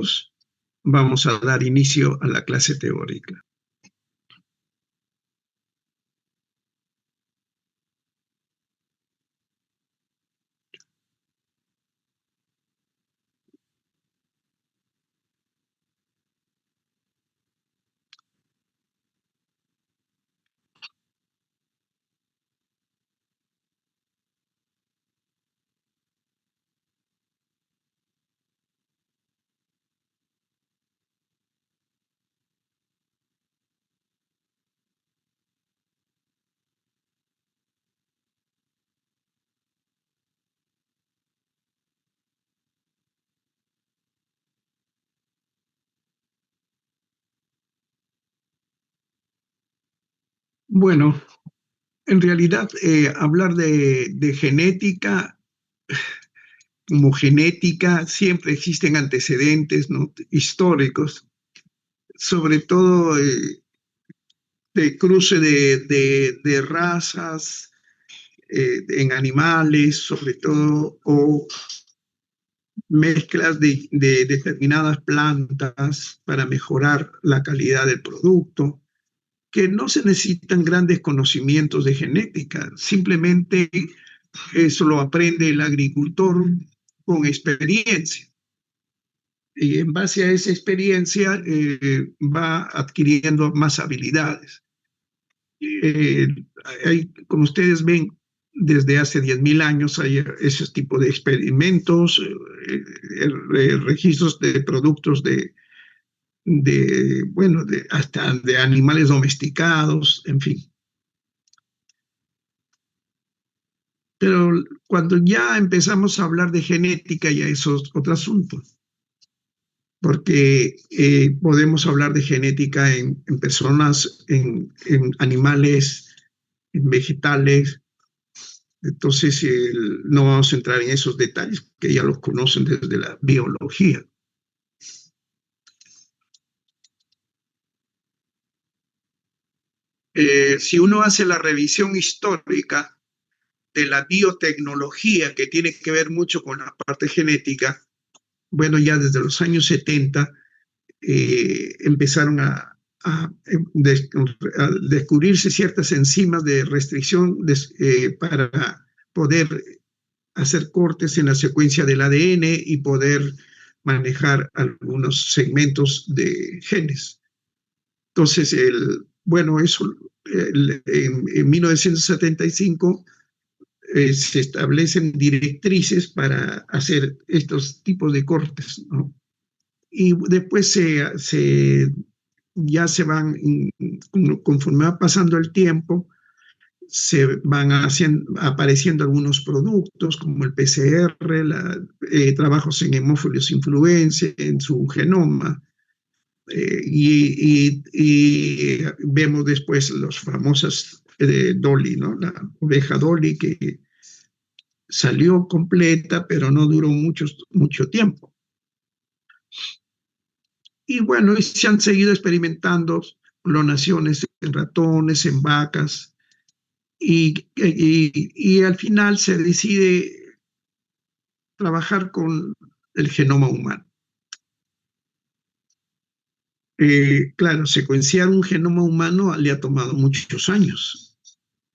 minutos vamos a dar inicio a la clase teórica. Bueno, en realidad hablar de genética, como genética, siempre existen antecedentes, ¿no?, históricos, sobre todo de cruce de razas en animales, sobre todo, o mezclas de determinadas plantas para mejorar la calidad del producto, que no se necesitan grandes conocimientos de genética, simplemente eso lo aprende el agricultor con experiencia. Y en base a esa experiencia va adquiriendo más habilidades. Como ustedes ven, desde hace 10.000 años hay ese tipo de experimentos, registros de productos hasta de animales domesticados, en fin. Pero cuando ya empezamos a hablar de genética, ya eso es otro asunto, porque podemos hablar de genética en personas, en animales, en vegetales. Entonces no vamos a entrar en esos detalles, que ya los conocen desde la biología. Si uno hace la revisión histórica de la biotecnología, que tiene que ver mucho con la parte genética, bueno, ya desde los años 70 empezaron a descubrirse ciertas enzimas de restricción para poder hacer cortes en la secuencia del ADN y poder manejar algunos segmentos de genes. Entonces, en 1975 se establecen directrices para hacer estos tipos de cortes, ¿no? Y después ya se van, conforme va pasando el tiempo, se van apareciendo algunos productos como el PCR, trabajos en hemófilos influenza, en su genoma, y vemos después los famosos Dolly, ¿no?, la oveja Dolly, que salió completa, pero no duró mucho tiempo. Y bueno, se han seguido experimentando clonaciones en ratones, en vacas, y al final se decide trabajar con el genoma humano. Claro, secuenciar un genoma humano le ha tomado muchos años.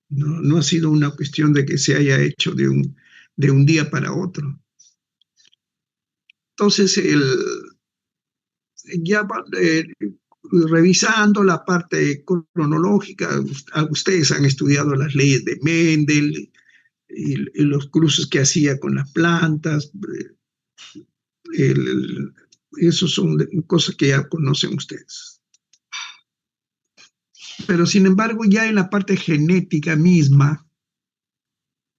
No ha sido una cuestión de que se haya hecho de un día para otro. Entonces, revisando la parte cronológica, ustedes han estudiado las leyes de Mendel y los cruces que hacía con las plantas. Eso son cosas que ya conocen ustedes. Pero sin embargo, ya en la parte genética misma,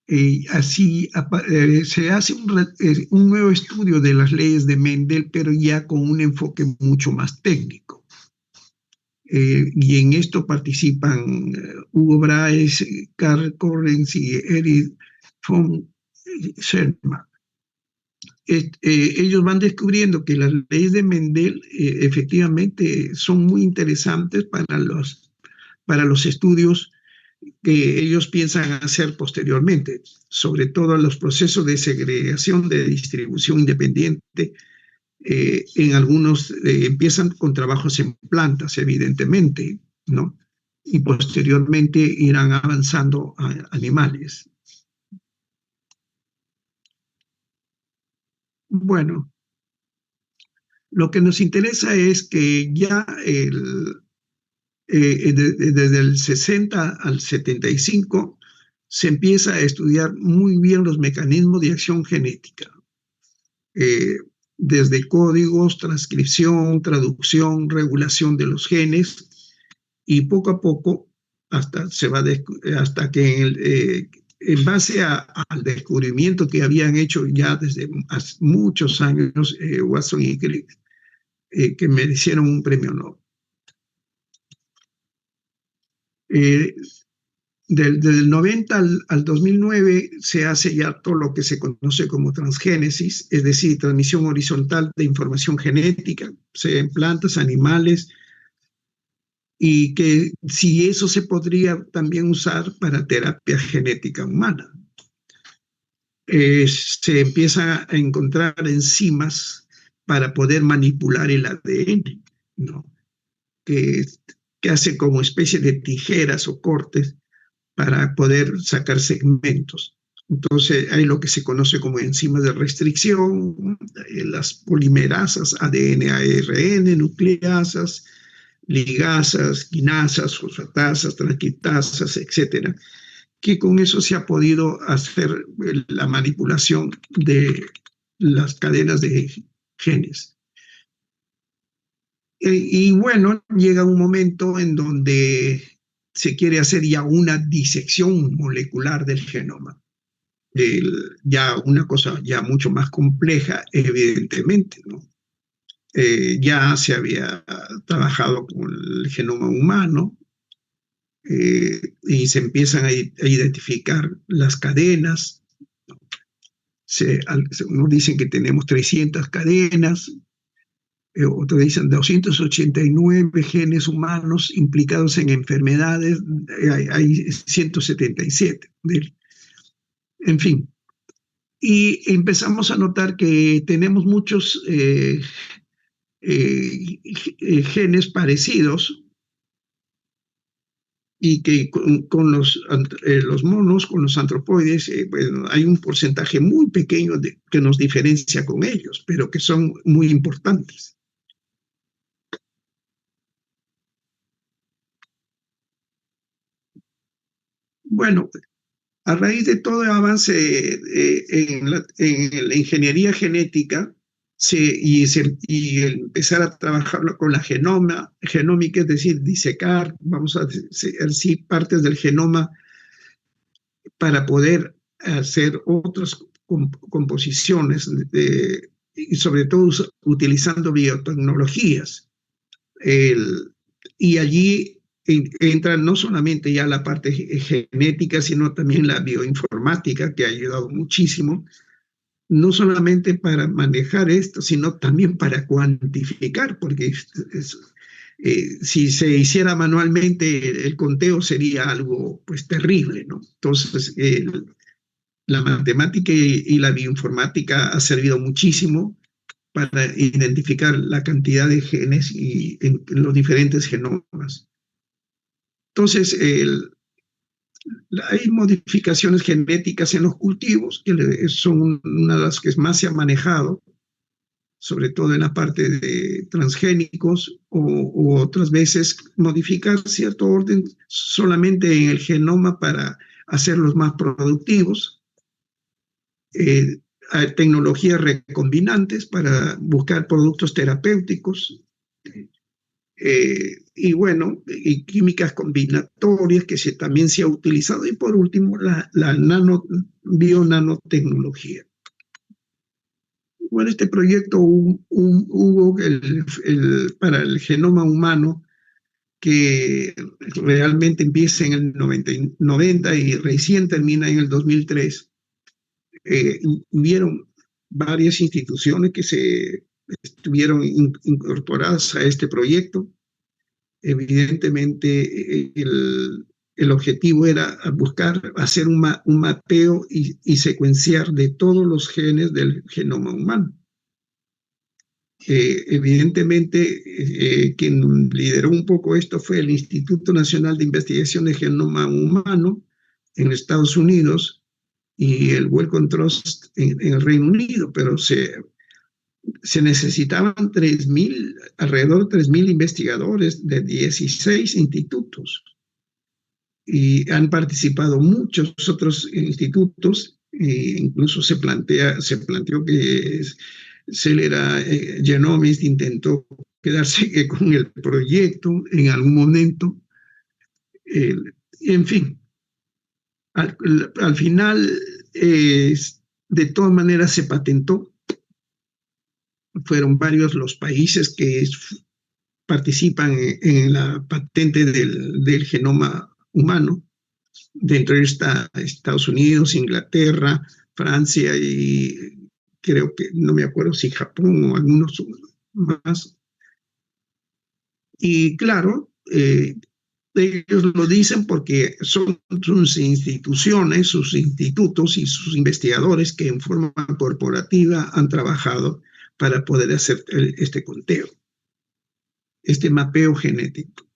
se hace un nuevo estudio de las leyes de Mendel, pero ya con un enfoque mucho más técnico. Y en esto participan Hugo Brahes, Karl Correns y Erich von Scherman. Ellos van descubriendo que las leyes de Mendel efectivamente son muy interesantes para los estudios que ellos piensan hacer posteriormente, sobre todo los procesos de segregación de distribución independiente En algunos empiezan con trabajos en plantas, evidentemente, ¿no? Y posteriormente irán avanzando a animales. Bueno, lo que nos interesa es que ya desde el 60 al 75 se empieza a estudiar muy bien los mecanismos de acción genética, eh, desde códigos, transcripción, traducción, regulación de los genes, y poco a poco hasta que en base al descubrimiento que habían hecho ya desde hace muchos años Watson y Crick, que merecieron un premio Nobel. Desde el 90 al 2009 se hace ya todo lo que se conoce como transgénesis, es decir, transmisión horizontal de información genética, sea en plantas, animales, y que si eso se podría también usar para terapia genética humana. Se empieza a encontrar enzimas para poder manipular el ADN, ¿no? que, que hace como especie de tijeras o cortes para poder sacar segmentos. Entonces hay lo que se conoce como enzimas de restricción, las polimerasas, ADN, ARN, nucleasas, ligasas, quinasas, fosfatasas, transcriptasas, etcétera, que con eso se ha podido hacer la manipulación de las cadenas de genes. Y bueno, llega un momento en donde se quiere hacer ya una disección molecular del genoma. Ya una cosa ya mucho más compleja, evidentemente, ¿no? Ya se había trabajado con el genoma humano, y se empiezan a identificar las cadenas. Unos dicen que tenemos 300 cadenas, otros dicen 289 genes humanos implicados en enfermedades, hay 177. En fin, y empezamos a notar que tenemos muchos genes parecidos, y que con los monos, con los antropoides, bueno, hay un porcentaje muy pequeño que nos diferencia con ellos, pero que son muy importantes. Bueno, a raíz de todo el avance en la ingeniería genética y empezar a trabajar con la genómica, es decir, disecar, vamos a decir, partes del genoma para poder hacer otras composiciones, y sobre todo utilizando biotecnologías. Y allí entra no solamente ya la parte genética, sino también la bioinformática, que ha ayudado muchísimo, no solamente para manejar esto, sino también para cuantificar, porque si se hiciera manualmente el conteo sería algo pues terrible, ¿no? Entonces, la matemática y la bioinformática ha servido muchísimo para identificar la cantidad de genes en los diferentes genomas. Entonces, hay modificaciones genéticas en los cultivos, que son una de las que más se ha manejado, sobre todo en la parte de transgénicos, o otras veces modificar cierto orden solamente en el genoma para hacerlos más productivos. Hay tecnologías recombinantes para buscar productos terapéuticos, y bueno, y químicas combinatorias también se ha utilizado, y por último la bionanotecnología. Bueno, este proyecto hubo para el genoma humano, que realmente empieza en el 90 y recién termina en el 2003. Hubieron varias instituciones que estuvieron incorporadas a este proyecto. Evidentemente, el objetivo era buscar hacer un mapeo y secuenciar de todos los genes del genoma humano. Evidentemente, quien lideró un poco esto fue el Instituto Nacional de Investigación de Genoma Humano en Estados Unidos y el Wellcome Trust en el Reino Unido, pero se necesitaban alrededor de 3.000 investigadores de 16 institutos y han participado muchos otros institutos, e incluso se planteó que Celera Genomics intentó quedarse con el proyecto en algún momento. En fin, al final, de todas maneras se patentó. Fueron varios los países que participan en la patente del genoma humano. Dentro de Estados Unidos, Inglaterra, Francia y creo que, no me acuerdo si Japón o algunos más. Y claro, ellos lo dicen porque son sus instituciones, sus institutos y sus investigadores que en forma corporativa han trabajado para poder hacer este conteo, este mapeo genético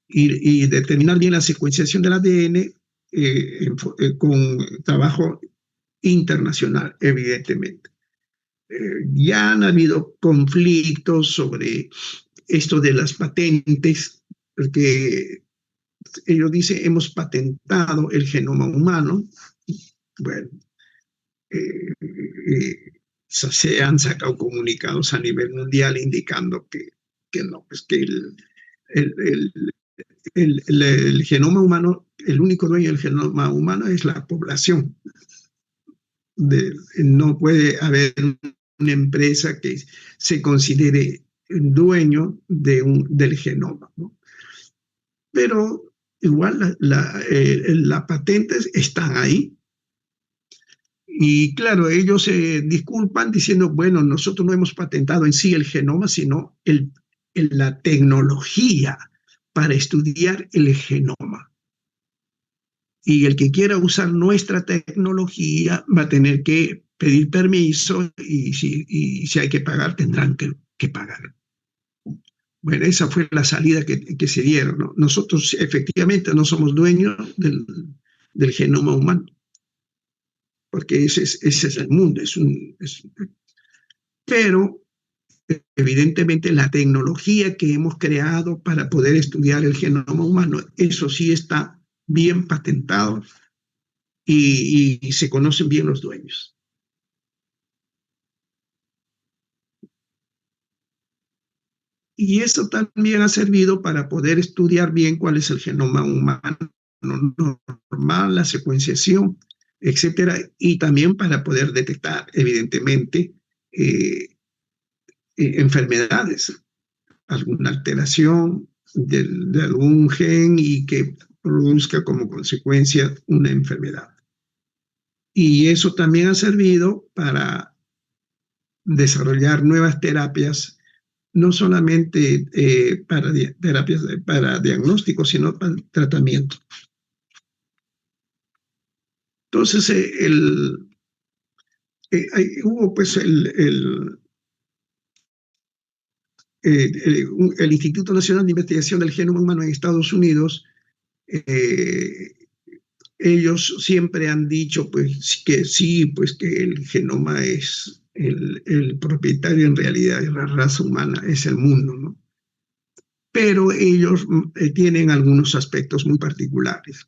y determinar bien la secuenciación del ADN con trabajo internacional, evidentemente. Ya han habido conflictos sobre esto de las patentes, porque ellos dicen, hemos patentado el genoma humano. Bueno, se han sacado comunicados a nivel mundial indicando que no, pues que el genoma humano, el único dueño del genoma humano es la población. No puede haber una empresa que se considere dueño del genoma, ¿no? Pero igual las patentes están ahí. Y claro, ellos se disculpan diciendo, bueno, nosotros no hemos patentado en sí el genoma, sino la tecnología para estudiar el genoma. Y el que quiera usar nuestra tecnología va a tener que pedir permiso y si hay que pagar, tendrán que pagar. Bueno, esa fue la salida que se dieron, ¿no? Nosotros efectivamente no somos dueños del genoma humano, porque ese es el mundo. Pero evidentemente la tecnología que hemos creado para poder estudiar el genoma humano, eso sí está bien patentado y se conocen bien los dueños. Y eso también ha servido para poder estudiar bien cuál es el genoma humano normal, la secuenciación, etcétera, y también para poder detectar, evidentemente, enfermedades, alguna alteración de algún gen y que produzca como consecuencia una enfermedad. Y eso también ha servido para desarrollar nuevas terapias, no solamente terapias para diagnóstico, sino para tratamiento. Entonces, hubo pues el Instituto Nacional de Investigación del Genoma Humano en Estados Unidos, ellos siempre han dicho pues que sí, pues que el genoma es el propietario en realidad de la raza humana, es el mundo, ¿no? Pero ellos tienen algunos aspectos muy particulares.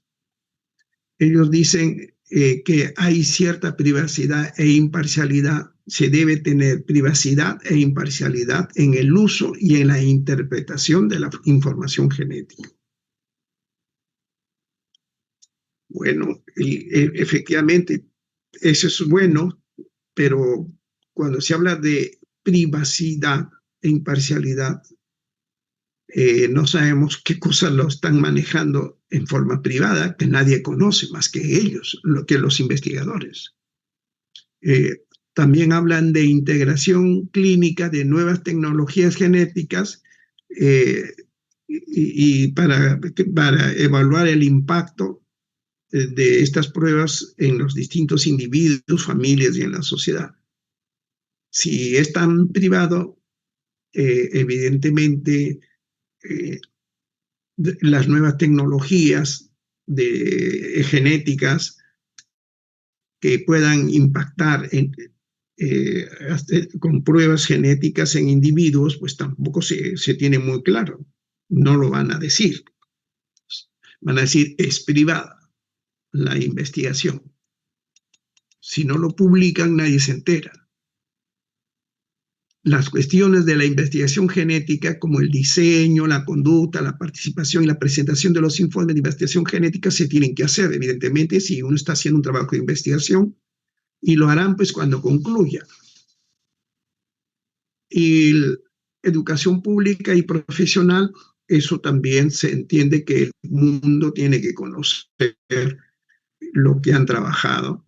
Ellos dicen que hay cierta privacidad e imparcialidad, se debe tener privacidad e imparcialidad en el uso y en la interpretación de la información genética. Bueno, efectivamente, eso es bueno, pero cuando se habla de privacidad e imparcialidad, no sabemos qué cosas lo están manejando en forma privada, que nadie conoce más que ellos, que los investigadores. También hablan de integración clínica de nuevas tecnologías genéticas y para evaluar el impacto de estas pruebas en los distintos individuos, familias y en la sociedad. Si es tan privado, evidentemente las nuevas tecnologías genéticas que puedan impactar con pruebas genéticas en individuos, pues tampoco se tiene muy claro. No lo van a decir. Van a decir, es privada la investigación. Si no lo publican, nadie se entera. Las cuestiones de la investigación genética, como el diseño, la conducta, la participación y la presentación de los informes de investigación genética, se tienen que hacer, evidentemente, si uno está haciendo un trabajo de investigación, y lo harán pues cuando concluya. Y educación pública y profesional, eso también se entiende que el mundo tiene que conocer lo que han trabajado,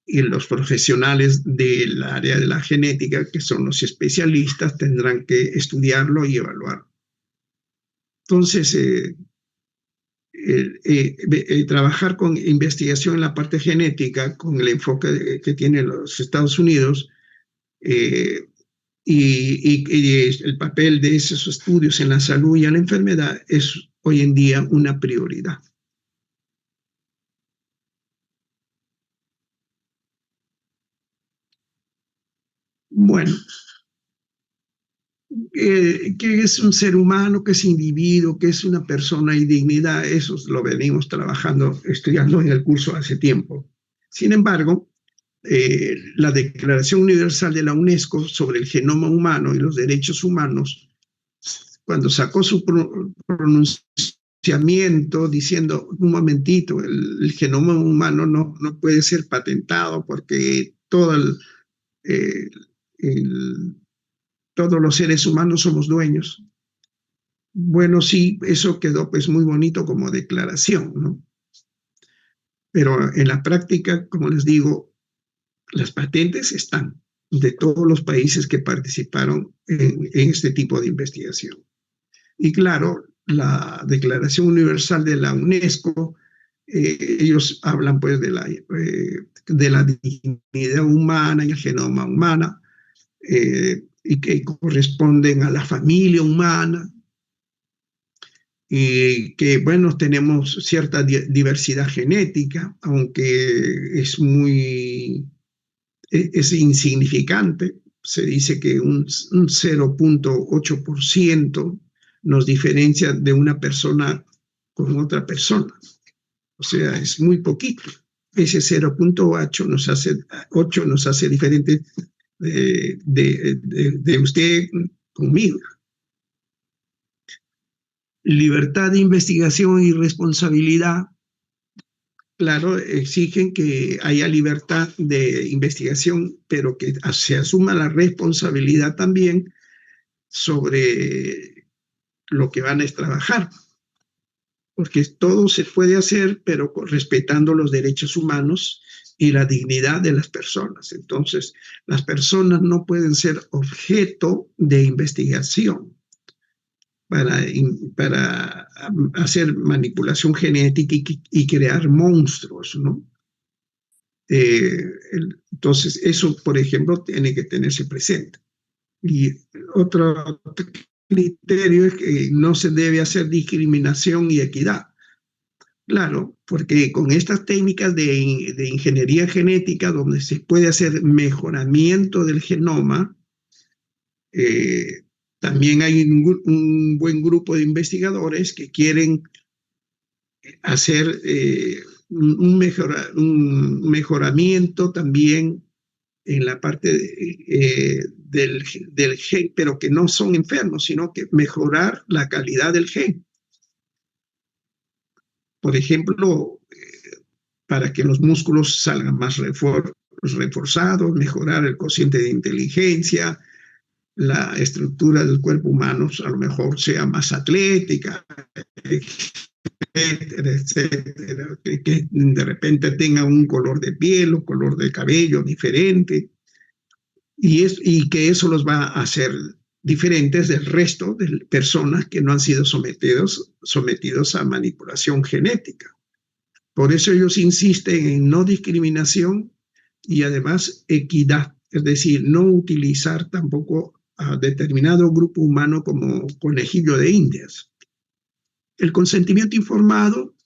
y los profesionales del área de la genética, que son los especialistas, tendrán que estudiarlo y evaluarlo. Entonces, trabajar con investigación en la parte genética, con el enfoque que tienen los Estados Unidos, y el papel de esos estudios en la salud y en la enfermedad, es hoy en día una prioridad. Bueno, ¿qué es un ser humano? ¿Qué es individuo? ¿Qué es una persona y dignidad? Eso lo venimos trabajando, estudiando en el curso hace tiempo. Sin embargo, la Declaración Universal de la UNESCO sobre el genoma humano y los derechos humanos, cuando sacó su pronunciamiento diciendo, un momentito, el genoma humano no puede ser patentado porque eh, el, todos los seres humanos somos dueños. Bueno, sí, eso quedó pues muy bonito como declaración, ¿no? Pero en la práctica, como les digo, las patentes están de todos los países que participaron en este tipo de investigación. Y claro, la Declaración Universal de la UNESCO, ellos hablan pues de la dignidad humana y el genoma humana, y que corresponden a la familia humana, y que, bueno, tenemos cierta diversidad genética, aunque es insignificante. Se dice que un 0.8% nos diferencia de una persona con otra persona. O sea, es muy poquito. Ese 0.8 nos hace diferente de usted conmigo. Libertad de investigación y responsabilidad, claro, exigen que haya libertad de investigación, pero que se asuma la responsabilidad también sobre lo que van a trabajar, porque todo se puede hacer, pero respetando los derechos humanos y la dignidad de las personas. Entonces, las personas no pueden ser objeto de investigación para hacer manipulación genética y crear monstruos, ¿no? Entonces, eso, por ejemplo, tiene que tenerse presente. Y otro criterio es que no se debe hacer discriminación y equidad. Claro, porque con estas técnicas de ingeniería genética, donde se puede hacer mejoramiento del genoma, también hay un buen grupo de investigadores que quieren hacer un mejoramiento también en la parte del gen, pero que no son enfermos, sino que mejorar la calidad del gen. Por ejemplo, para que los músculos salgan más reforzados, mejorar el cociente de inteligencia, la estructura del cuerpo humano a lo mejor sea más atlética, etcétera, etcétera, que de repente tenga un color de piel o color de cabello diferente, y que eso los va a hacer diferentes del resto de personas que no han sido sometidos a manipulación genética. Por eso ellos insisten en no discriminación y además equidad es decir, no utilizar tampoco a determinado grupo humano como conejillo de indias. El consentimiento informado,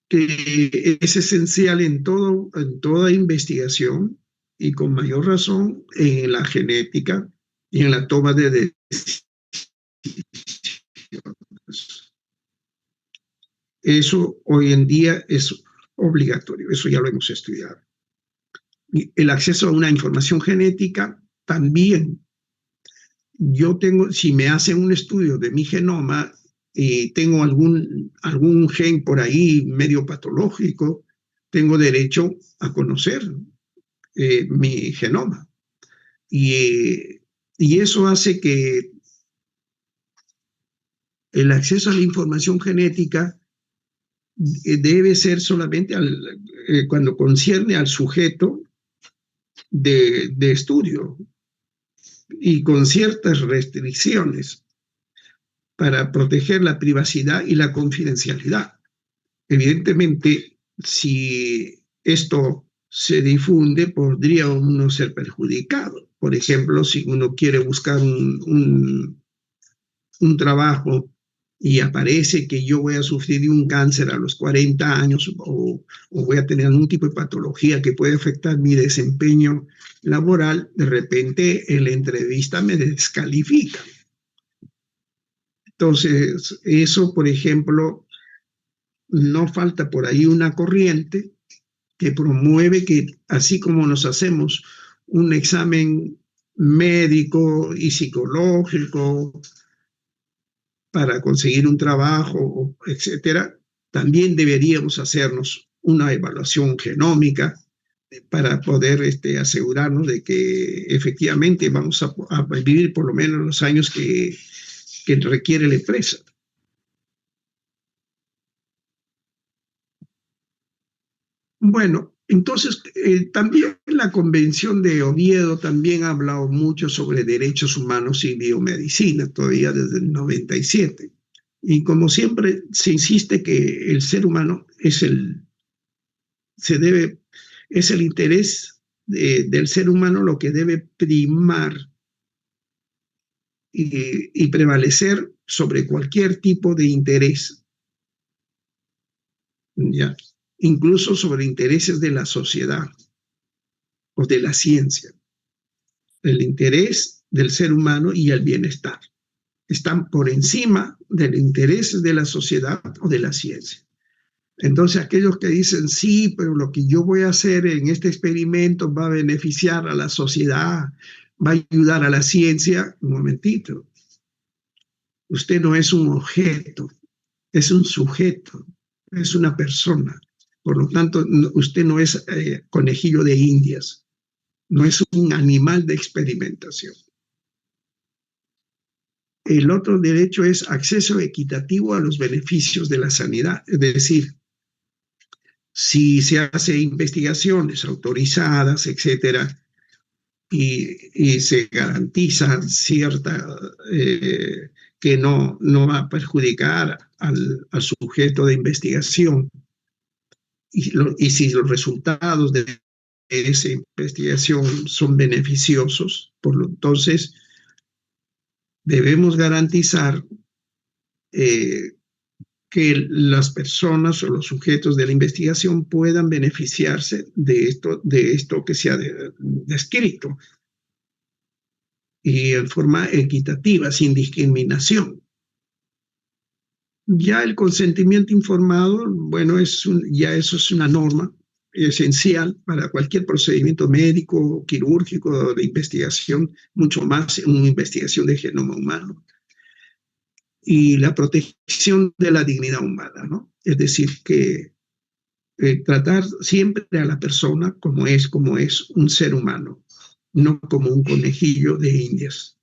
que es esencial en toda investigación y con mayor razón en la genética y en la toma de decisiones. Eso hoy en día es obligatorio, eso ya lo hemos estudiado. El acceso a una información genética también. Yo tengo, si me hacen un estudio de mi genoma y tengo algún gen por ahí medio patológico, tengo derecho a conocer mi genoma. Y eso hace que el acceso a la información genética debe ser solamente cuando concierne al sujeto de estudio y con ciertas restricciones para proteger la privacidad y la confidencialidad. Evidentemente, si esto se difunde, podría uno ser perjudicado. Por ejemplo, si uno quiere buscar un trabajo y aparece que yo voy a sufrir de un cáncer a los 40 años o voy a tener algún tipo de patología que puede afectar mi desempeño laboral, de repente en la entrevista me descalifican. Entonces, eso, por ejemplo, no falta por ahí una corriente que promueve que, así como nos hacemos un examen médico y psicológico para conseguir un trabajo, etcétera, también deberíamos hacernos una evaluación genómica para poder asegurarnos de que efectivamente vamos a vivir por lo menos los años que requiere la empresa. Bueno, entonces también la Convención de Oviedo también ha hablado mucho sobre derechos humanos y biomedicina, todavía desde el 97. Y como siempre se insiste que el ser humano es el interés del ser humano lo que debe primar y prevalecer sobre cualquier tipo de interés, ¿ya? Incluso sobre intereses de la sociedad o de la ciencia. El interés del ser humano y el bienestar están por encima del interés de la sociedad o de la ciencia. Entonces, aquellos que dicen, sí, pero lo que yo voy a hacer en este experimento va a beneficiar a la sociedad, va a ayudar a la ciencia, un momentito. Usted no es un objeto, es un sujeto, es una persona. Por lo tanto, usted no es conejillo de indias, no es un animal de experimentación. El otro derecho es acceso equitativo a los beneficios de la sanidad, es decir, si se hace investigaciones autorizadas, etcétera, y se garantiza que no va a perjudicar al sujeto de investigación, y si los resultados de esa investigación son beneficiosos, entonces debemos garantizar que las personas o los sujetos de la investigación puedan beneficiarse de esto que se ha descrito y en forma equitativa, sin discriminación. Ya el consentimiento informado, bueno, ya eso es una norma esencial para cualquier procedimiento médico, quirúrgico, de investigación, mucho más en una investigación de genoma humano. Y la protección de la dignidad humana, ¿no? Es decir, que tratar siempre a la persona como es un ser humano, no como un conejillo de indias.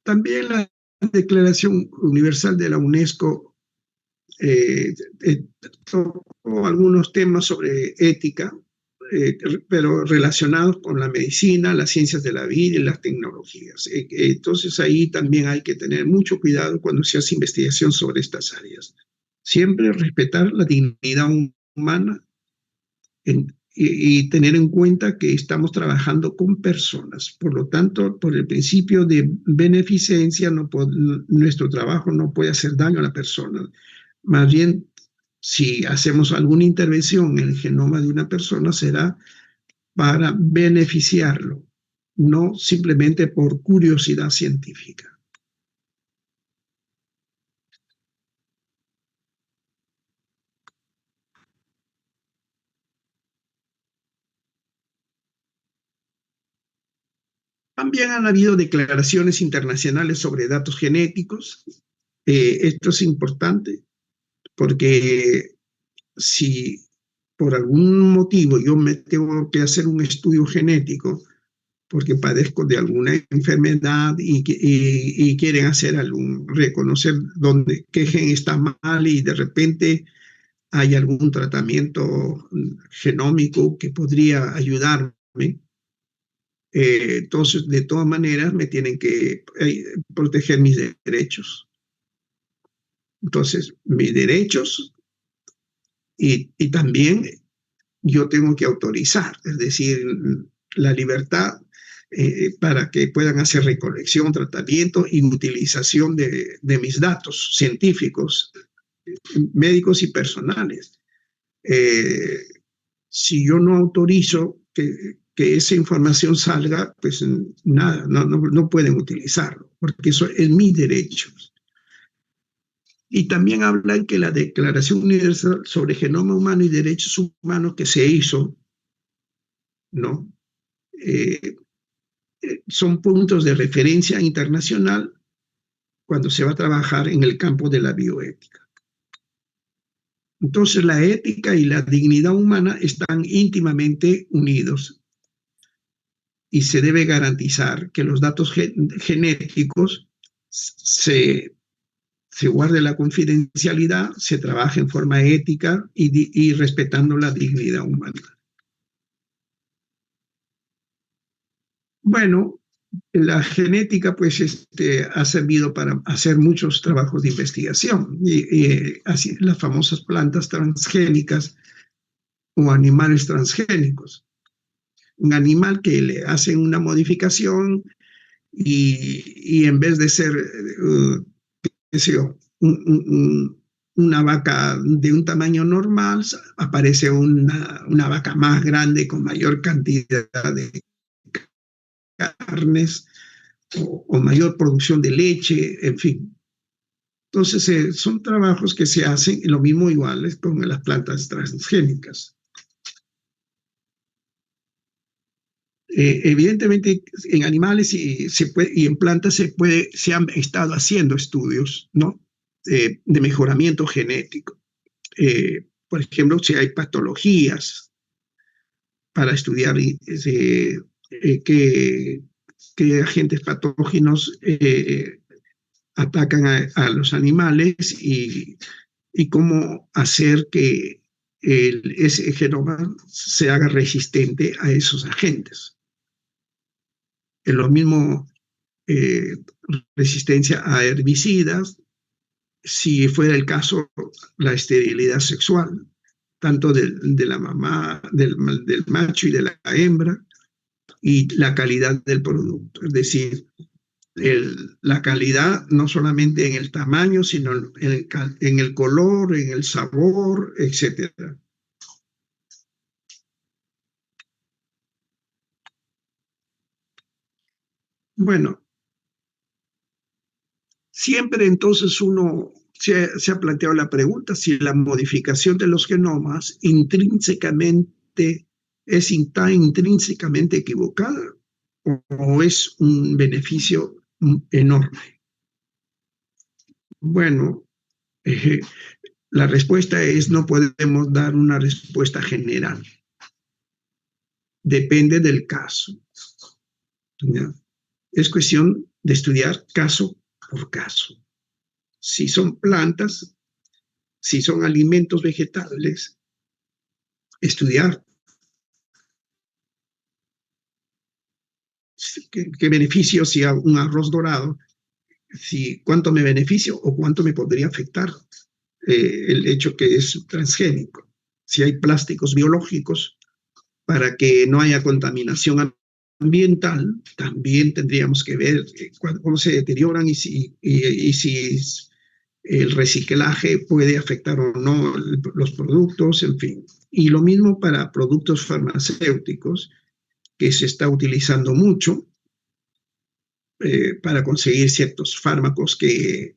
También la Declaración Universal de la UNESCO tocó algunos temas sobre ética, pero relacionados con la medicina, las ciencias de la vida y las tecnologías. Entonces ahí también hay que tener mucho cuidado cuando se hace investigación sobre estas áreas. Siempre respetar la dignidad humana y tener en cuenta que estamos trabajando con personas. Por lo tanto, por el principio de beneficencia, nuestro trabajo no puede hacer daño a la persona. Más bien, si hacemos alguna intervención en el genoma de una persona, será para beneficiarlo, no simplemente por curiosidad científica. También han habido declaraciones internacionales sobre datos genéticos. Esto es importante porque si por algún motivo yo me tengo que hacer un estudio genético porque padezco de alguna enfermedad y quieren hacer reconocer qué gen está mal y de repente hay algún tratamiento genómico que podría ayudarme, entonces de todas maneras me tienen que proteger mis derechos. Entonces, mis derechos y también yo tengo que autorizar, es decir, la libertad para que puedan hacer recolección, tratamiento y utilización de mis datos científicos, médicos y personales. Si yo no autorizo que esa información salga, pues nada, no pueden utilizarlo, porque eso es mi derecho. Y también hablan que la Declaración Universal sobre Genoma Humano y Derechos Humanos que se hizo, ¿no? Son puntos de referencia internacional cuando se va a trabajar en el campo de la bioética. Entonces, la ética y la dignidad humana están íntimamente unidos y se debe garantizar que los datos genéticos se guarde la confidencialidad, se trabaje en forma ética y respetando la dignidad humana. Bueno, la genética pues ha servido para hacer muchos trabajos de investigación y así las famosas plantas transgénicas o animales transgénicos. Un animal que le hacen una modificación y en vez de ser una vaca de un tamaño normal, aparece una vaca más grande con mayor cantidad de carnes o mayor producción de leche, en fin. Entonces, son trabajos que se hacen, lo mismo iguales con las plantas transgénicas. Evidentemente, en animales y en plantas se han estado haciendo estudios, ¿no? De mejoramiento genético. Por ejemplo, si hay patologías para estudiar qué agentes patógenos atacan a los animales y cómo hacer que ese genoma se haga resistente a esos agentes. En lo mismo, resistencia a herbicidas, si fuera el caso, la esterilidad sexual, tanto de la mamá, del macho y de la hembra, y la calidad del producto. Es decir, la calidad no solamente en el tamaño, sino en el color, en el sabor, etc. Bueno, siempre entonces uno se ha planteado la pregunta si la modificación de los genomas está intrínsecamente equivocada o es un beneficio enorme. Bueno, la respuesta es no podemos dar una respuesta general. Depende del caso. ¿Ya? Es cuestión de estudiar caso por caso. Si son plantas, si son alimentos vegetales, estudiar qué beneficio si un arroz dorado, cuánto me beneficio o cuánto me podría afectar el hecho que es transgénico. si hay plásticos biológicos, para que no haya contaminación ambiental, también tendríamos que ver cómo se deterioran y si el reciclaje puede afectar o no los productos, en fin. Y lo mismo para productos farmacéuticos, que se está utilizando mucho para conseguir ciertos fármacos que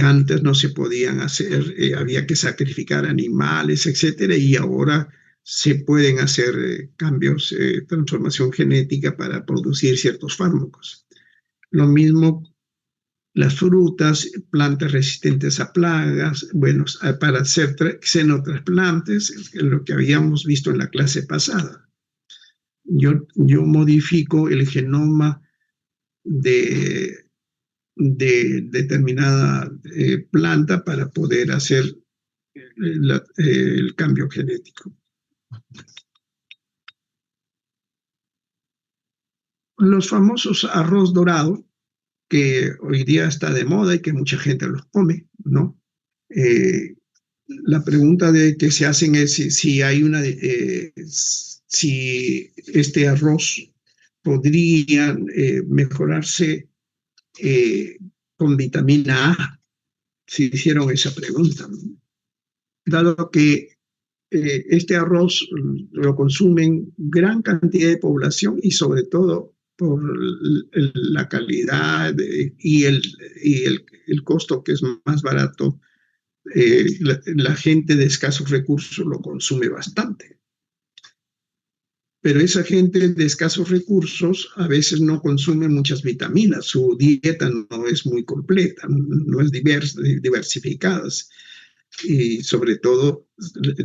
antes no se podían hacer, había que sacrificar animales, etcétera, y ahora se pueden hacer cambios, transformación genética para producir ciertos fármacos. Lo mismo las frutas, plantas resistentes a plagas, bueno, para hacer xenotrasplantes, lo que habíamos visto en la clase pasada. Yo modifico el genoma de, de determinada planta para poder hacer el cambio genético. Los famosos arroz dorado, que hoy día está de moda y que mucha gente los come, ¿no? La pregunta de que se hacen es si hay si este arroz podría mejorarse con vitamina A, si hicieron esa pregunta, ¿no? Dado que este arroz lo consumen gran cantidad de población y sobre todo por la calidad y el costo que es más barato, la gente de escasos recursos lo consume bastante. Pero esa gente de escasos recursos a veces no consume muchas vitaminas, su dieta no es muy completa, no es diversificada, y sobre todo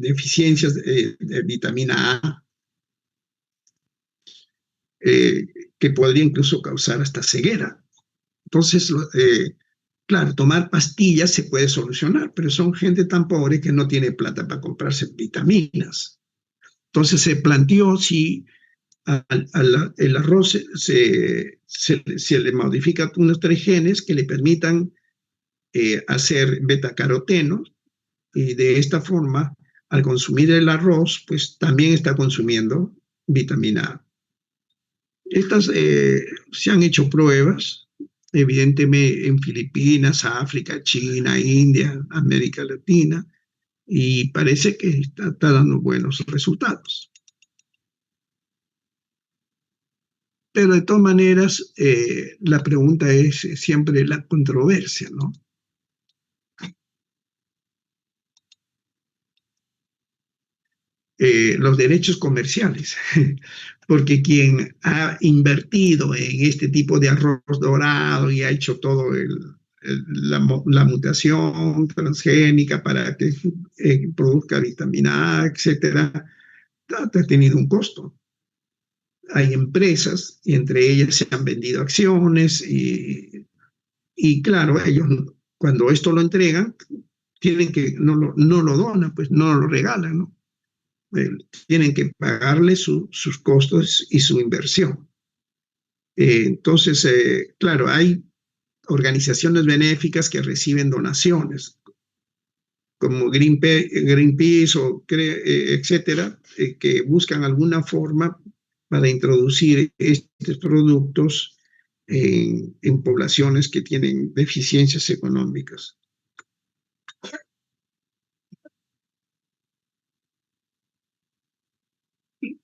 deficiencias de vitamina A, eh, que podría incluso causar hasta ceguera. Entonces, claro, tomar pastillas se puede solucionar, pero son gente tan pobre que no tiene plata para comprarse vitaminas. Entonces se planteó si el arroz se le modifica unos 3 genes que le permitan hacer betacaroteno, y de esta forma, al consumir el arroz, pues también está consumiendo vitamina A. Estas se han hecho pruebas, evidentemente en Filipinas, África, China, India, América Latina, y parece que está dando buenos resultados. Pero de todas maneras, la pregunta es siempre la controversia, ¿no? Los derechos comerciales, porque quien ha invertido en este tipo de arroz dorado y ha hecho todo la mutación transgénica para que produzca vitamina A, etcétera, ha tenido un costo. Hay empresas y entre ellas se han vendido acciones y claro, ellos cuando esto lo entregan, tienen que, no lo donan, pues no lo regalan, ¿no? Tienen que pagarle sus costos y su inversión. Entonces, claro, hay organizaciones benéficas que reciben donaciones, como Greenpeace o etcétera, que buscan alguna forma para introducir estos productos en poblaciones que tienen deficiencias económicas.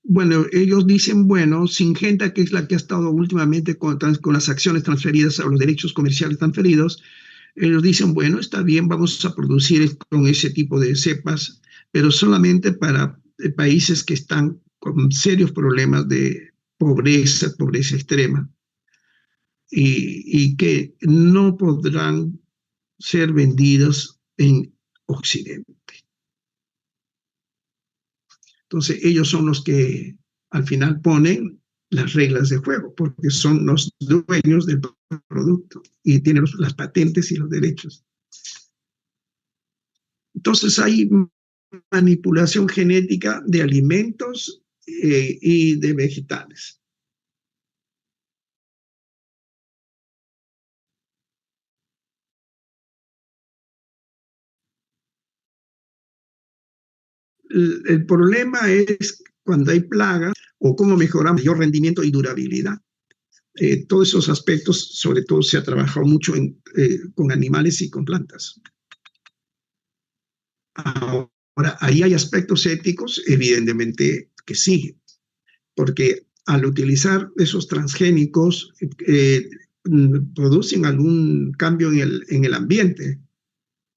Bueno, ellos dicen, bueno, Syngenta, que es la que ha estado últimamente con las acciones transferidas a los derechos comerciales transferidos, ellos dicen, bueno, está bien, vamos a producir con ese tipo de cepas, pero solamente para países que están con serios problemas de pobreza, pobreza extrema, y que no podrán ser vendidos en Occidente. Entonces, ellos son los que al final ponen las reglas de juego, porque son los dueños del producto y tienen las patentes y los derechos. Entonces, hay manipulación genética de alimentos y de vegetales. El problema es cuando hay plagas o cómo mejorar mayor rendimiento y durabilidad. Todos esos aspectos, sobre todo, se ha trabajado mucho con animales y con plantas. Ahora, ahí hay aspectos éticos, evidentemente que sí, porque al utilizar esos transgénicos producen algún cambio en el ambiente,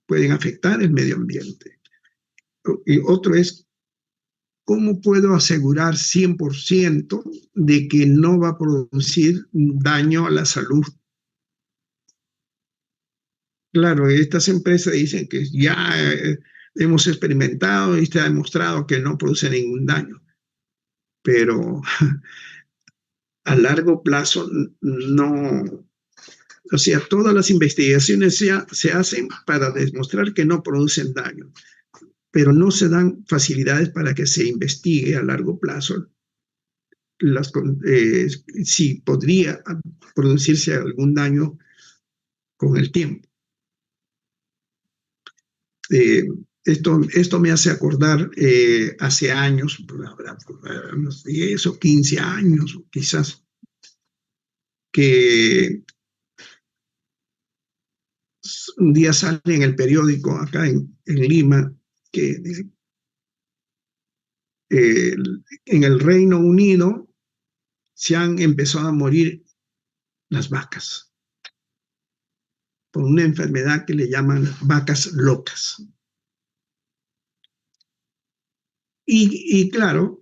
pueden afectar el medio ambiente. Y otro es, ¿cómo puedo asegurar 100% de que no va a producir daño a la salud? Claro, estas empresas dicen que ya hemos experimentado y se ha demostrado que no produce ningún daño, pero a largo plazo no, o sea, todas las investigaciones se hacen para demostrar que no producen daño, pero no se dan facilidades para que se investigue a largo plazo las, si podría producirse algún daño con el tiempo. Esto me hace acordar hace años, unos 10 o 15 años quizás, que un día sale en el periódico acá en Lima que dice, en el Reino Unido se han empezado a morir las vacas por una enfermedad que le llaman vacas locas. Y claro,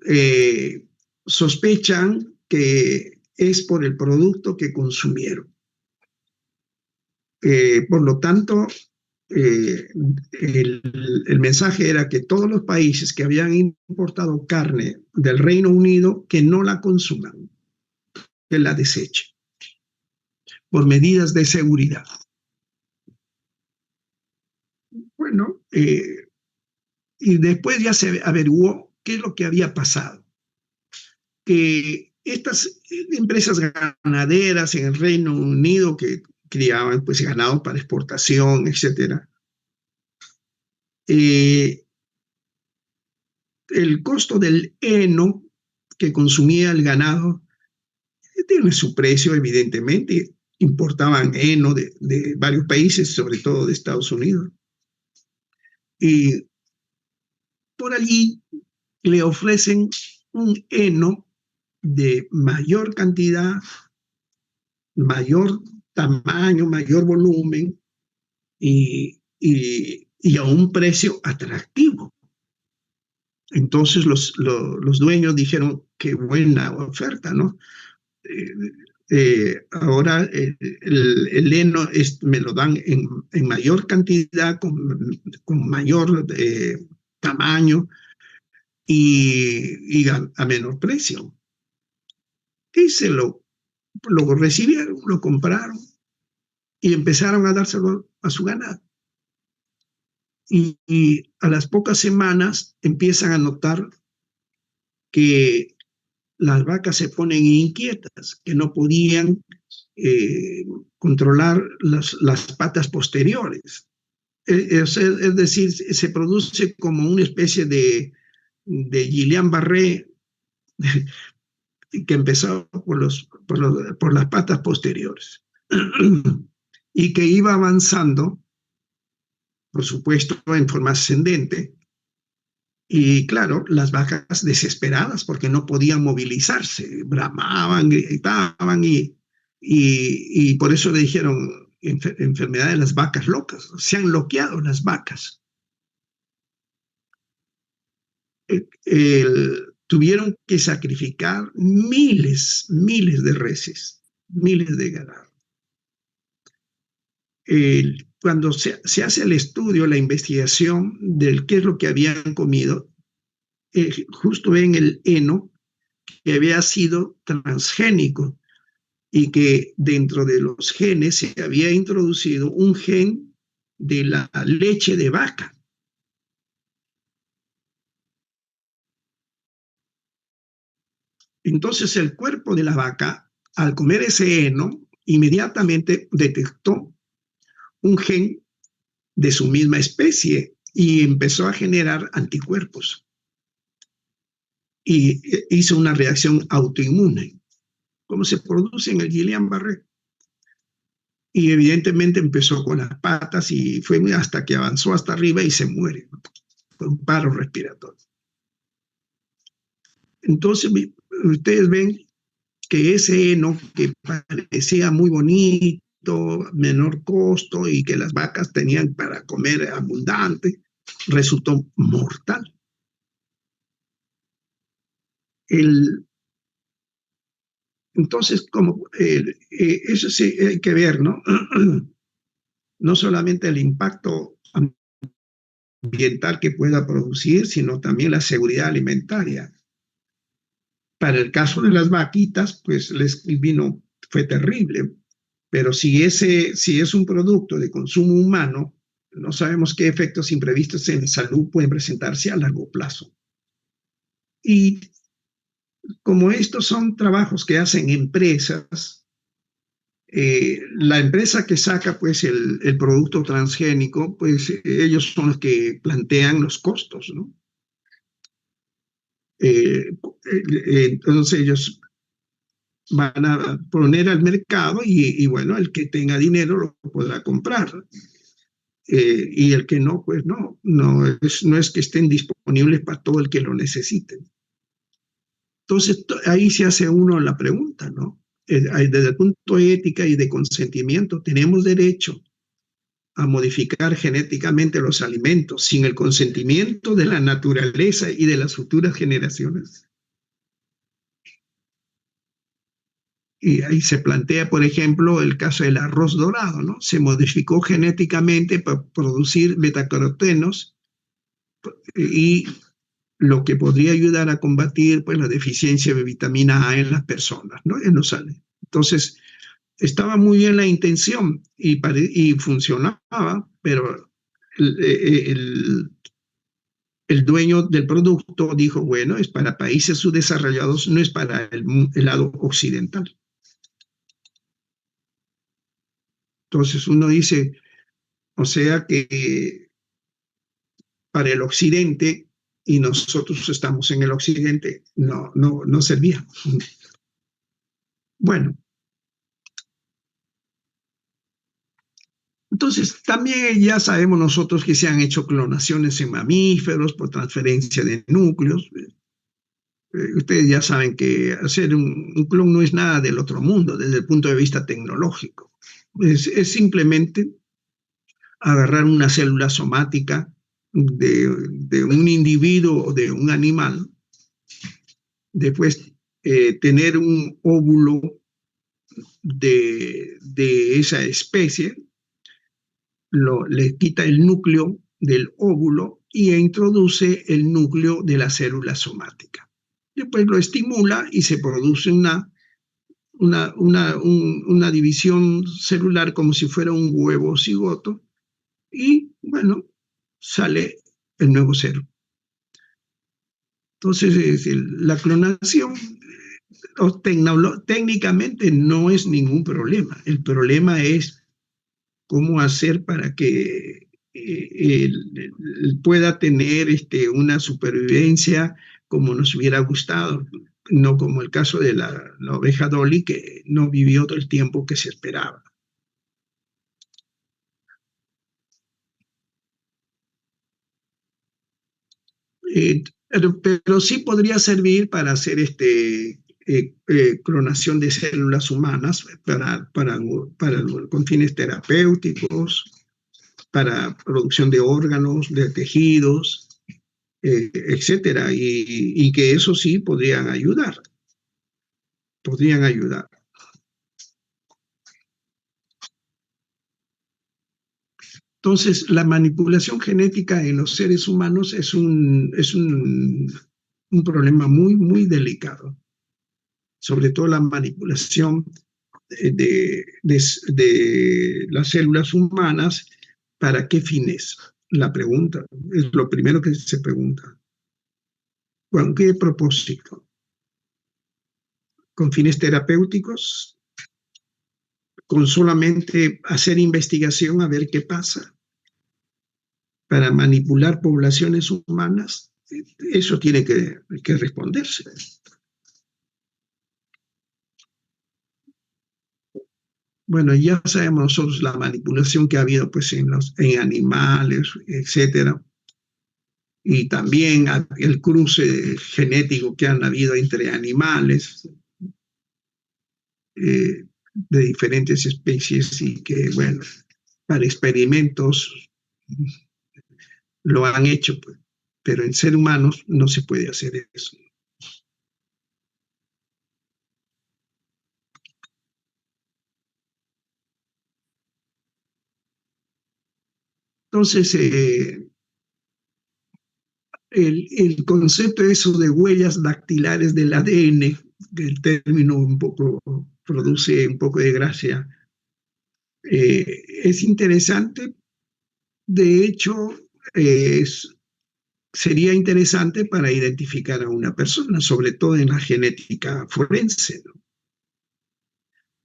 sospechan que es por el producto que consumieron. Por lo tanto, el mensaje era que todos los países que habían importado carne del Reino Unido, que no la consuman, que la desechen, por medidas de seguridad. Bueno, y después ya se averiguó qué es lo que había pasado. Que estas empresas ganaderas en el Reino Unido que criaban pues ganado para exportación, etcétera, el costo del heno que consumía el ganado tiene su precio, evidentemente. Importaban heno de varios países, sobre todo de Estados Unidos. Y por allí le ofrecen un heno de mayor cantidad, mayor tamaño, mayor volumen y a un precio atractivo. Entonces los dueños dijeron, qué buena oferta, ¿no? Ahora el heno me lo dan en mayor cantidad, con mayor tamaño y a menor precio. Y lo recibieron, lo compraron y empezaron a dárselo a su ganado. Y a las pocas semanas empiezan a notar que las vacas se ponen inquietas, que no podían controlar las patas posteriores. Es decir, se produce como una especie de Guillain-Barré que empezó por las patas posteriores y que iba avanzando, por supuesto, en forma ascendente. Y claro, las vacas desesperadas porque no podían movilizarse, bramaban, gritaban y por eso le dijeron enfermedad de las vacas locas. Se han loqueado las vacas. Tuvieron que sacrificar miles de reses, miles de ganado. Cuando se hace el estudio, la investigación del qué es lo que habían comido, justo ven el heno que había sido transgénico y que dentro de los genes se había introducido un gen de la leche de vaca. Entonces el cuerpo de la vaca, al comer ese heno, inmediatamente detectó un gen de su misma especie y empezó a generar anticuerpos. y hizo una reacción autoinmune, como se produce en el Guillain-Barré. Y evidentemente empezó con las patas y fue hasta que avanzó hasta arriba y se muere, ¿no? Por un paro respiratorio. Entonces, ustedes ven que ese heno que parecía muy bonito, menor costo y que las vacas tenían para comer abundante, resultó mortal. Entonces, eso sí hay que ver, ¿no? No solamente el impacto ambiental que pueda producir, sino también la seguridad alimentaria. Para el caso de las vaquitas, pues el vino fue terrible, pero si es un producto de consumo humano, no sabemos qué efectos imprevistos en salud pueden presentarse a largo plazo. Y como estos son trabajos que hacen empresas, la empresa que saca pues el producto transgénico, pues ellos son los que plantean los costos, ¿no? Entonces ellos van a poner al mercado y bueno, el que tenga dinero lo podrá comprar. Y el que no, pues no es que estén disponibles para todo el que lo necesite. Entonces ahí se hace uno la pregunta, ¿no? Desde el punto de ética y de consentimiento, ¿tenemos derecho a modificar genéticamente los alimentos sin el consentimiento de la naturaleza y de las futuras generaciones? Y ahí se plantea, por ejemplo, el caso del arroz dorado, ¿no? Se modificó genéticamente para producir betacarotenos y lo que podría ayudar a combatir pues, la deficiencia de vitamina A en las personas, ¿no? Entonces, estaba muy bien la intención y funcionaba, pero el dueño del producto dijo, bueno, es para países subdesarrollados, no es para el lado occidental. Entonces uno dice, o sea que para el occidente, y nosotros estamos en el occidente, no servía. Bueno, entonces también ya sabemos nosotros que se han hecho clonaciones en mamíferos por transferencia de núcleos. Ustedes ya saben que hacer un clon no es nada del otro mundo desde el punto de vista tecnológico. Es simplemente agarrar una célula somática de un individuo o de un animal, después tener un óvulo de esa especie, le quita el núcleo del óvulo y introduce el núcleo de la célula somática. Después lo estimula y se produce una división celular como si fuera un huevo cigoto y, bueno, sale el nuevo ser. Entonces, la clonación técnicamente no es ningún problema. El problema es cómo hacer para que pueda tener una supervivencia como nos hubiera gustado, no como el caso de la oveja Dolly, que no vivió todo el tiempo que se esperaba. Pero sí podría servir para hacer clonación de células humanas con fines terapéuticos, para producción de órganos, de tejidos, etcétera, y que eso sí podrían ayudar. Entonces, la manipulación genética en los seres humanos es un problema muy, muy delicado. Sobre todo la manipulación de las células humanas, ¿para qué fines? La pregunta, es lo primero que se pregunta. ¿Con qué propósito? ¿Con fines terapéuticos? ¿Con solamente hacer investigación a ver qué pasa? ¿Para manipular poblaciones humanas? eso tiene que responderse. Bueno, ya sabemos nosotros la manipulación que ha habido pues, en animales, etcétera, y también el cruce genético que han habido entre animales de diferentes especies y que, bueno, para experimentos lo han hecho, pues, pero en seres humanos no se puede hacer eso. Entonces, el concepto eso de huellas dactilares del ADN, que el término un poco produce un poco de gracia, es interesante. De hecho, sería interesante para identificar a una persona, sobre todo en la genética forense, ¿no?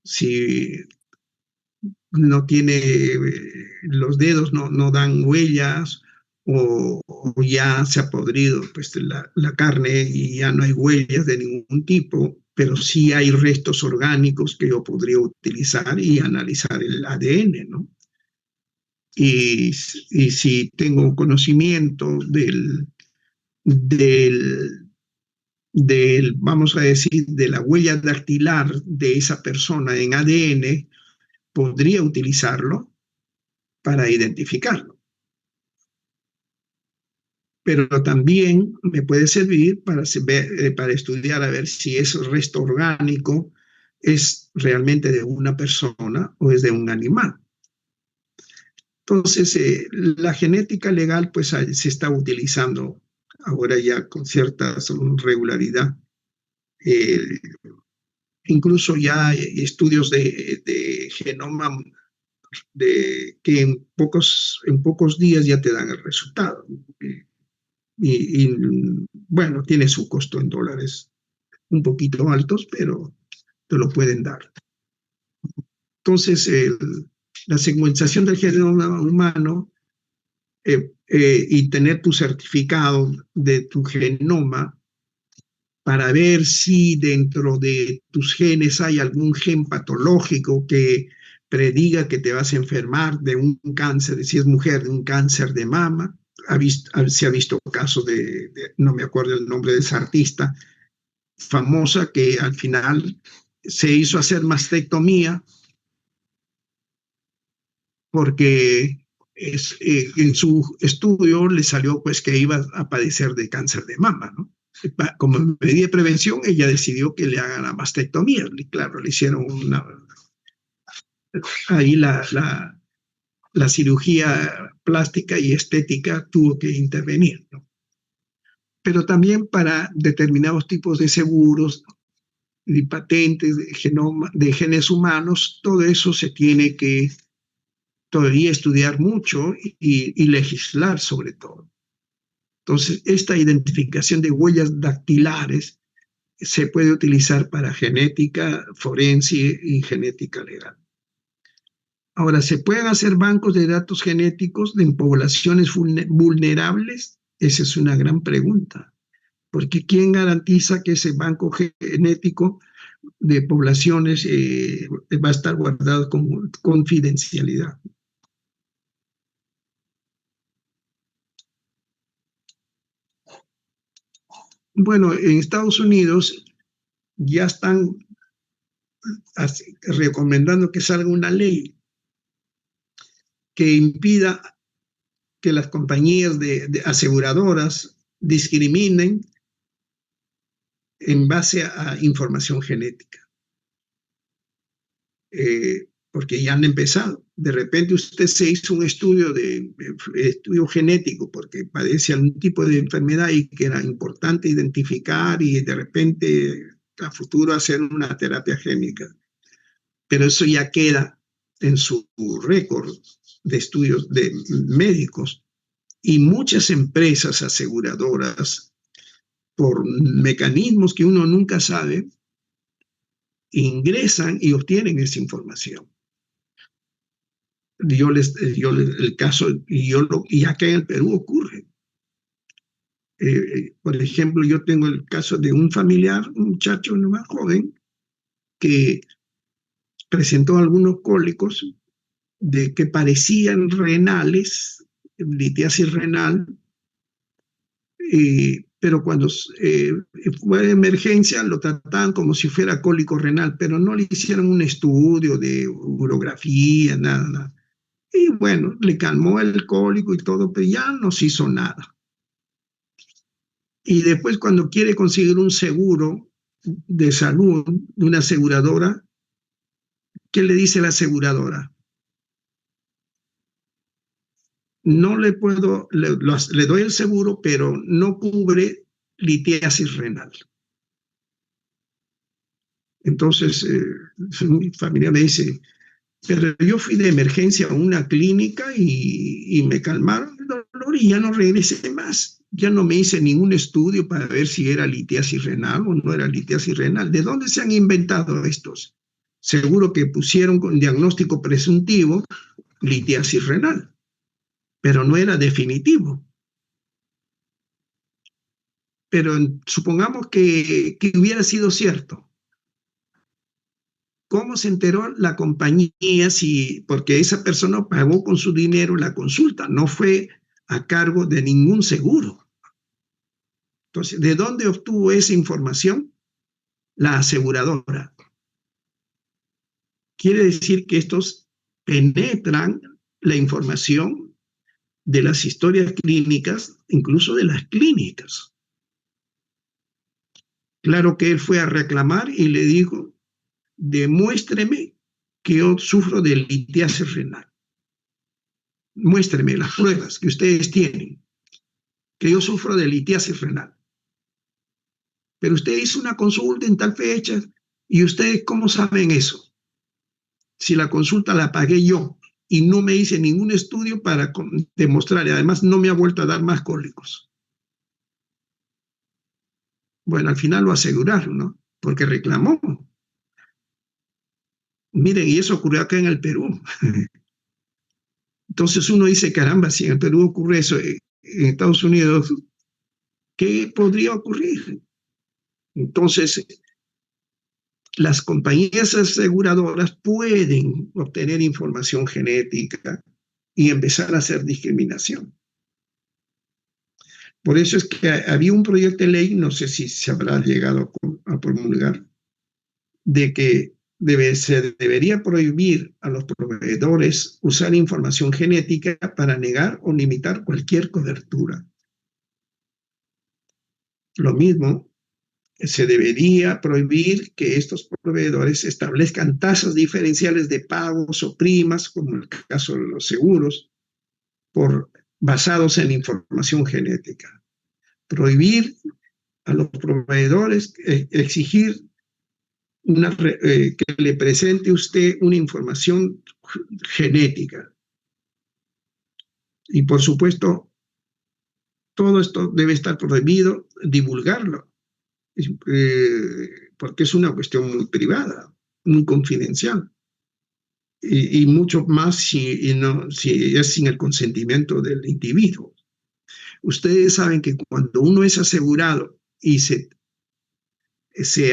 Si no tiene, los dedos no dan huellas o ya se ha podrido pues, la carne y ya no hay huellas de ningún tipo, pero sí hay restos orgánicos que yo podría utilizar y analizar el ADN, ¿no? Y si tengo conocimiento del, vamos a decir, de la huella dactilar de esa persona en ADN, podría utilizarlo para identificarlo. Pero también me puede servir para estudiar a ver si ese resto orgánico es realmente de una persona o es de un animal. Entonces, la genética legal pues se está utilizando ahora ya con cierta regularidad. Eh, Incluso ya hay estudios de genoma que en pocos días ya te dan el resultado. Y, bueno, tiene su costo en dólares un poquito altos, pero te lo pueden dar. Entonces, la secuenciación del genoma humano y tener tu certificado de tu genoma para ver si dentro de tus genes hay algún gen patológico que prediga que te vas a enfermar de un cáncer, si es mujer, de un cáncer de mama. Se ha visto casos no me acuerdo el nombre de esa artista famosa que al final se hizo hacer mastectomía porque en su estudio le salió pues que iba a padecer de cáncer de mama, ¿no? Como medida de prevención, ella decidió que le hagan la mastectomía. Y claro, le hicieron ahí la cirugía plástica y estética tuvo que intervenir, ¿no? Pero también para determinados tipos de seguros y patentes de genes humanos, todo eso se tiene que todavía estudiar mucho y legislar sobre todo. Entonces, esta identificación de huellas dactilares se puede utilizar para genética forense y genética legal. Ahora, ¿se pueden hacer bancos de datos genéticos en poblaciones vulnerables? Esa es una gran pregunta, porque ¿quién garantiza que ese banco genético de poblaciones va a estar guardado con confidencialidad? Bueno, en Estados Unidos ya están recomendando que salga una ley que impida que las compañías de aseguradoras discriminen en base a información genética. Porque ya han empezado. De repente usted se hizo un estudio genético porque padece algún tipo de enfermedad y que era importante identificar y de repente a futuro hacer una terapia génica. Pero eso ya queda en su récord de estudios de médicos y muchas empresas aseguradoras, por mecanismos que uno nunca sabe, ingresan y obtienen esa información. El caso, y acá en el Perú ocurre. Por ejemplo, yo tengo el caso de un familiar, un muchacho no más joven, que presentó algunos cólicos de que parecían renales, litiasis renal, pero cuando fue de emergencia lo trataban como si fuera cólico renal, pero no le hicieron un estudio de urografía, nada, nada. Y bueno, le calmó el cólico y todo, pero ya no se hizo nada. Y después cuando quiere conseguir un seguro de salud de una aseguradora, ¿qué le dice la aseguradora? No le puedo, le doy el seguro, pero no cubre litiasis renal. Entonces, mi familia me dice, pero yo fui de emergencia a una clínica y me calmaron el dolor y ya no regresé más. Ya no me hice ningún estudio para ver si era litiasis renal o no era litiasis renal. ¿De dónde se han inventado estos? Seguro que pusieron con diagnóstico presuntivo litiasis renal, pero no era definitivo. Pero supongamos que hubiera sido cierto. ¿Cómo se enteró la compañía? Si, porque esa persona pagó con su dinero la consulta, no fue a cargo de ningún seguro. Entonces, ¿de dónde obtuvo esa información? La aseguradora. Quiere decir que estos penetran la información de las historias clínicas, incluso de las clínicas. Claro que él fue a reclamar y le dijo, demuéstreme que yo sufro de litiasis renal. Muéstreme las pruebas que ustedes tienen, que yo sufro de litiasis renal. Pero usted hizo una consulta en tal fecha, ¿y ustedes cómo saben eso? Si la consulta la pagué yo y no me hice ningún estudio para demostrar, y además no me ha vuelto a dar más cólicos. Bueno, al final lo aseguraron, ¿no? Porque reclamó. Miren, y eso ocurrió acá en el Perú. Entonces uno dice, caramba, si en el Perú ocurre eso, en Estados Unidos, ¿qué podría ocurrir? Entonces, las compañías aseguradoras pueden obtener información genética y empezar a hacer discriminación. Por eso es que había un proyecto de ley, no sé si se habrá llegado a promulgar, de que se debería prohibir a los proveedores usar información genética para negar o limitar cualquier cobertura. Lo mismo, se debería prohibir que estos proveedores establezcan tasas diferenciales de pagos o primas, como en el caso de los seguros, basados en información genética. Prohibir a los proveedores exigir que le presente usted una información genética. Y por supuesto, todo esto debe estar prohibido, divulgarlo, porque es una cuestión muy privada, muy confidencial. Y mucho más si es sin el consentimiento del individuo. Ustedes saben que cuando uno es asegurado y se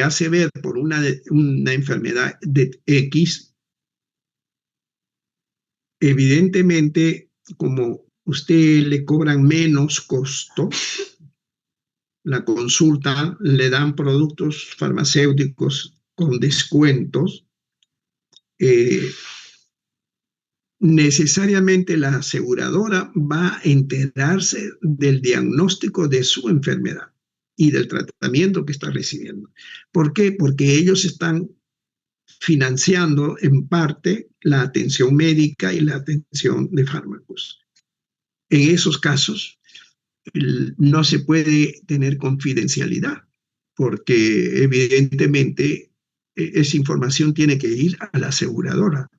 hace ver por una enfermedad de X, evidentemente, como usted le cobran menos costo, la consulta, le dan productos farmacéuticos con descuentos, necesariamente la aseguradora va a enterarse del diagnóstico de su enfermedad y del tratamiento que está recibiendo. ¿Por qué? Porque ellos están financiando en parte la atención médica y la atención de fármacos. En esos casos no se puede tener confidencialidad porque evidentemente esa información tiene que ir a la aseguradora.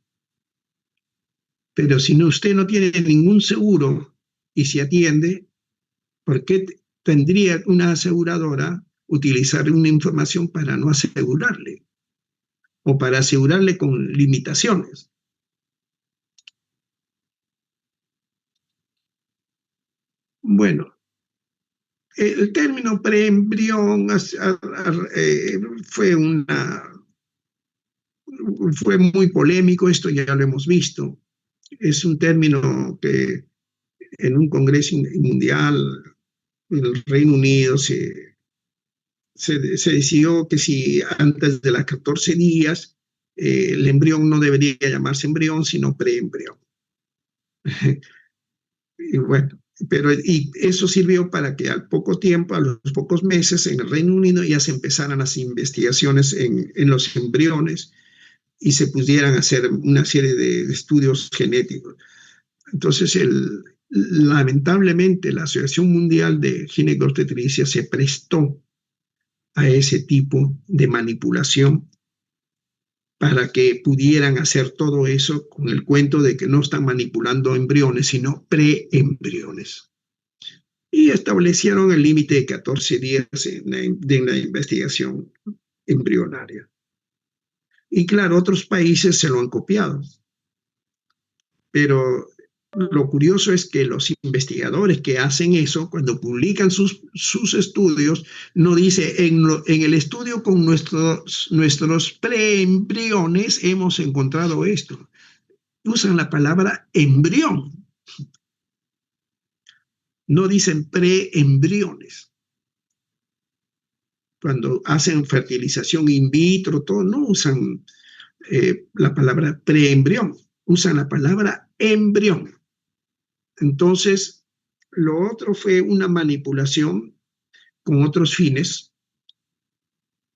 Pero si no, usted no tiene ningún seguro y se atiende, ¿por qué tendría una aseguradora utilizar una información para no asegurarle o para asegurarle con limitaciones? Bueno, El término preembrión fue fue muy polémico, esto ya lo hemos visto. Es un término que en un congreso mundial en el Reino Unido se decidió que si antes de las 14 días el embrión no debería llamarse embrión, sino preembrión. Y bueno, y eso sirvió para que al poco tiempo, a los pocos meses, en el Reino Unido ya se empezaran las investigaciones en los embriones y se pudieran hacer una serie de estudios genéticos. Entonces, lamentablemente, la Asociación Mundial de Ginecobstetricia se prestó a ese tipo de manipulación para que pudieran hacer todo eso con el cuento de que no están manipulando embriones, sino preembriones. Y establecieron el límite de 14 días en la investigación embrionaria. Y claro, otros países se lo han copiado. Pero lo curioso es que los investigadores que hacen eso, cuando publican sus estudios, no dice en el estudio con nuestros preembriones hemos encontrado esto. Usan la palabra embrión. No dicen preembriones. Cuando hacen fertilización in vitro, todo, no usan la palabra preembrión, usan la palabra embrión. Entonces, lo otro fue una manipulación con otros fines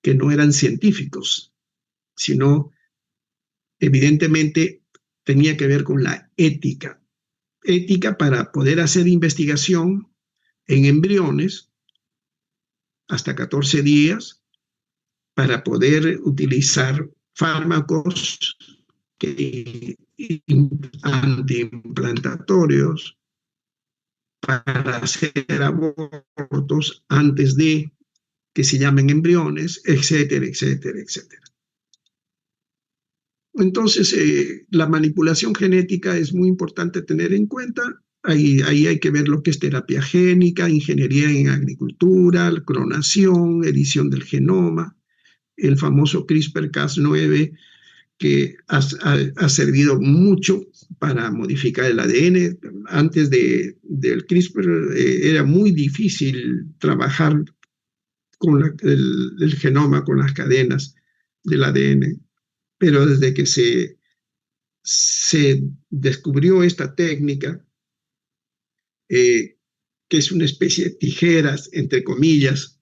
que no eran científicos, sino evidentemente tenía que ver con la ética. Ética para poder hacer investigación en embriones hasta 14 días, para poder utilizar fármacos antiimplantatorios, para hacer abortos antes de que se llamen embriones, etcétera, etcétera, etcétera. Entonces, la manipulación genética es muy importante tener en cuenta. Ahí hay que ver lo que es terapia génica, ingeniería en agricultura, clonación, edición del genoma, el famoso CRISPR-Cas9, que ha servido mucho para modificar el ADN. Antes del CRISPR era muy difícil trabajar con el genoma, con las cadenas del ADN. Pero desde que se descubrió esta técnica, que es una especie de tijeras, entre comillas,